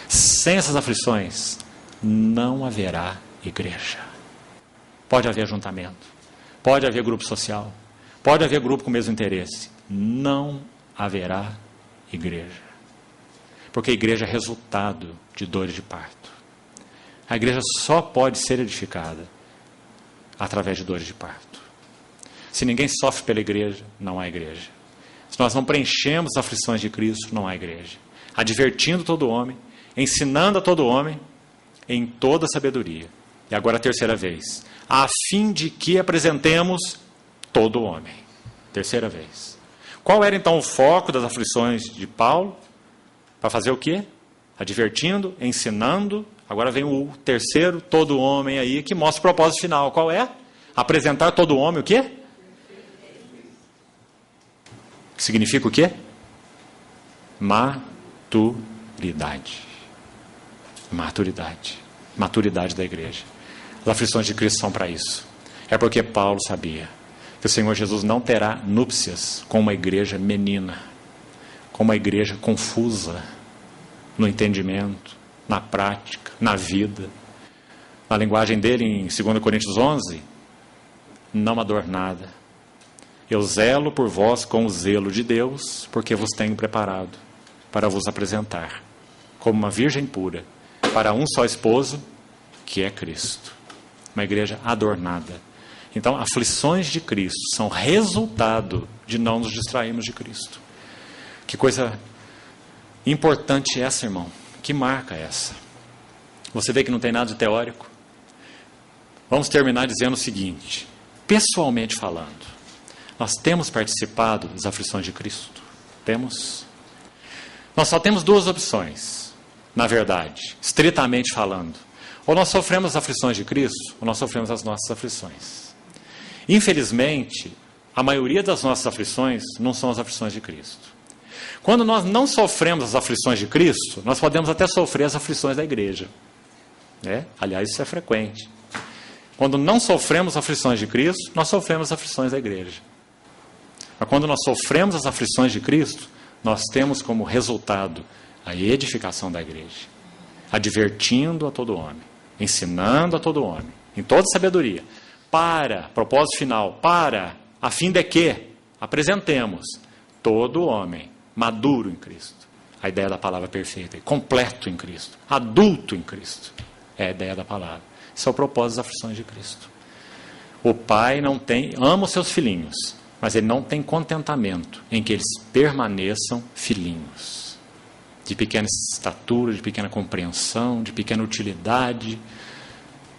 Sem essas aflições, não haverá igreja. pode haver ajuntamento, pode haver grupo social, pode haver grupo com o mesmo interesse. Não haverá igreja. Porque a igreja é resultado de dores de parto. A igreja só pode ser edificada através de dores de parto. Se ninguém sofre pela igreja, não há igreja. Se nós não preenchemos as aflições de Cristo, não há igreja. Advertindo todo homem, ensinando a todo homem, em toda sabedoria. E agora a terceira vez. A fim de que apresentemos todo homem. Terceira vez. Qual era então o foco das aflições de Paulo? Para fazer o quê? Advertindo, ensinando. Agora vem o terceiro, todo homem aí, que mostra o propósito final. Qual é? Apresentar todo homem o quê? Que significa o quê? Maturidade. Maturidade. Maturidade da igreja. As aflições de Cristo são para isso. É porque Paulo sabia que o Senhor Jesus não terá núpcias com uma igreja menina, com uma igreja confusa no entendimento, na prática, na vida. Na linguagem dele, em 2 Coríntios 11, não adornada. Eu zelo por vós com o zelo de Deus, porque vos tenho preparado para vos apresentar como uma virgem pura para um só esposo, que é Cristo. Uma igreja adornada. Então, aflições de Cristo são resultado de não nos distrairmos de Cristo. Que coisa importante essa, irmão. Que marca essa? Você vê que não tem nada de teórico? Vamos terminar dizendo o seguinte. Pessoalmente falando, nós temos participado das aflições de Cristo? Temos? Nós só temos duas opções, na verdade, estritamente falando. Ou nós sofremos as aflições de Cristo, ou nós sofremos as nossas aflições. Infelizmente, a maioria das nossas aflições não são as aflições de Cristo. Quando nós não sofremos as aflições de Cristo, nós podemos até sofrer as aflições da igreja. Aliás, isso é frequente. Quando não sofremos as aflições de Cristo, nós sofremos as aflições da igreja. Mas quando nós sofremos as aflições de Cristo, nós temos como resultado a edificação da igreja. Advertindo a todo homem, ensinando a todo homem, em toda sabedoria, propósito final, a fim de que apresentemos todo homem maduro em Cristo. A ideia da palavra perfeita, completo em Cristo, adulto em Cristo. É a ideia da palavra. Esse é o propósito das aflições de Cristo. O pai ama os seus filhinhos, mas ele não tem contentamento em que eles permaneçam filhinhos. De pequena estatura, de pequena compreensão, de pequena utilidade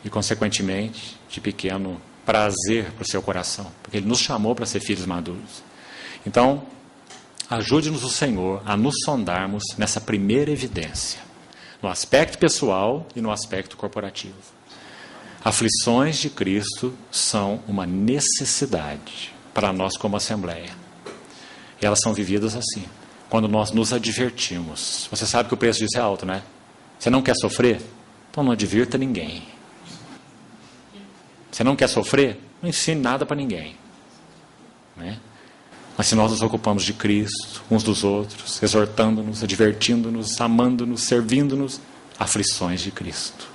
e, consequentemente, de pequeno prazer para o seu coração. Porque ele nos chamou para ser filhos maduros. Então, ajude-nos o Senhor a nos sondarmos nessa primeira evidência, no aspecto pessoal e no aspecto corporativo. Aflições de Cristo são uma necessidade para nós como Assembleia. E elas são vividas assim, quando nós nos advertimos. Você sabe que o preço disso é alto, né? Você não quer sofrer? Então não advirta ninguém. Você não quer sofrer? Não ensine nada para ninguém. Né? Mas se nós nos ocupamos de Cristo, uns dos outros, exortando-nos, advertindo-nos, amando-nos, servindo-nos, aflições de Cristo.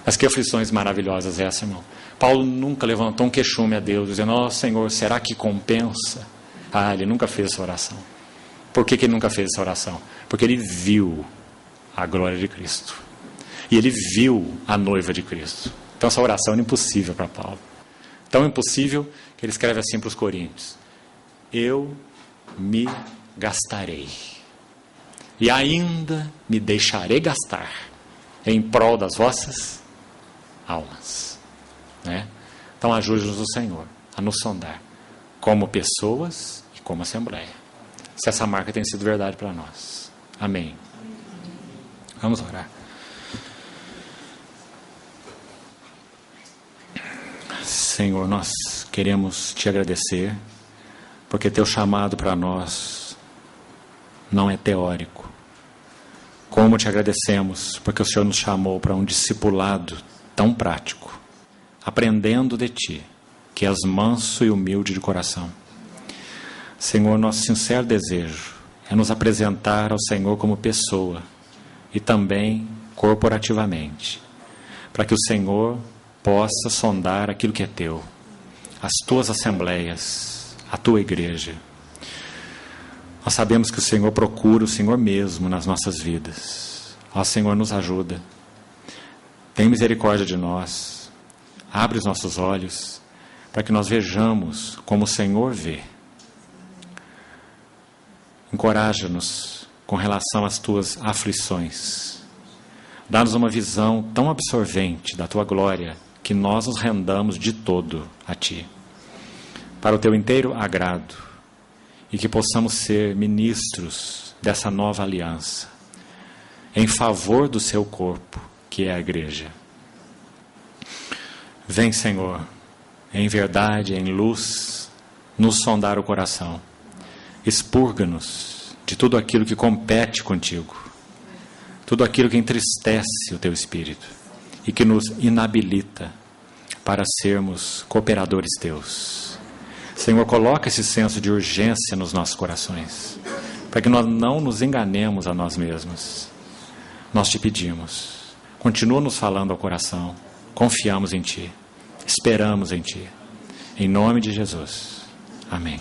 Mas que aflições maravilhosas essa, irmão. Paulo nunca levantou um queixume a Deus, dizendo, Senhor, será que compensa? Ele nunca fez essa oração. Por que ele nunca fez essa oração? Porque ele viu a glória de Cristo. E ele viu a noiva de Cristo. Então essa oração era impossível para Paulo. Tão impossível que ele escreve assim para os Coríntios. Eu me gastarei. E ainda me deixarei gastar em prol das vossas almas. Né? Então ajude-nos o Senhor a nos sondar como pessoas e como Assembleia. Se essa marca tem sido verdade para nós. Amém. Vamos orar. Senhor, nós queremos te agradecer, porque teu chamado para nós não é teórico. Como te agradecemos, porque o Senhor nos chamou para um discipulado tão prático, aprendendo de ti, que és manso e humilde de coração. Senhor, nosso sincero desejo é nos apresentar ao Senhor como pessoa e também corporativamente, para que o Senhor possa sondar aquilo que é teu, as tuas assembleias, a tua igreja. Nós sabemos que o Senhor procura o Senhor mesmo nas nossas vidas. Ó Senhor, nos ajuda. Tem misericórdia de nós. Abre os nossos olhos para que nós vejamos como o Senhor vê. Encoraja-nos com relação às tuas aflições. Dá-nos uma visão tão absorvente da tua glória que nós nos rendamos de todo a ti, para o teu inteiro agrado, e que possamos ser ministros dessa nova aliança, em favor do seu corpo, que é a igreja. Vem, Senhor, em verdade, em luz, nos sondar o coração. Expurga-nos de tudo aquilo que compete contigo, tudo aquilo que entristece o teu espírito e que nos inabilita para sermos cooperadores teus. Senhor, coloca esse senso de urgência nos nossos corações, para que nós não nos enganemos a nós mesmos. Nós te pedimos, continua nos falando ao coração, confiamos em ti, esperamos em ti. Em nome de Jesus. Amém.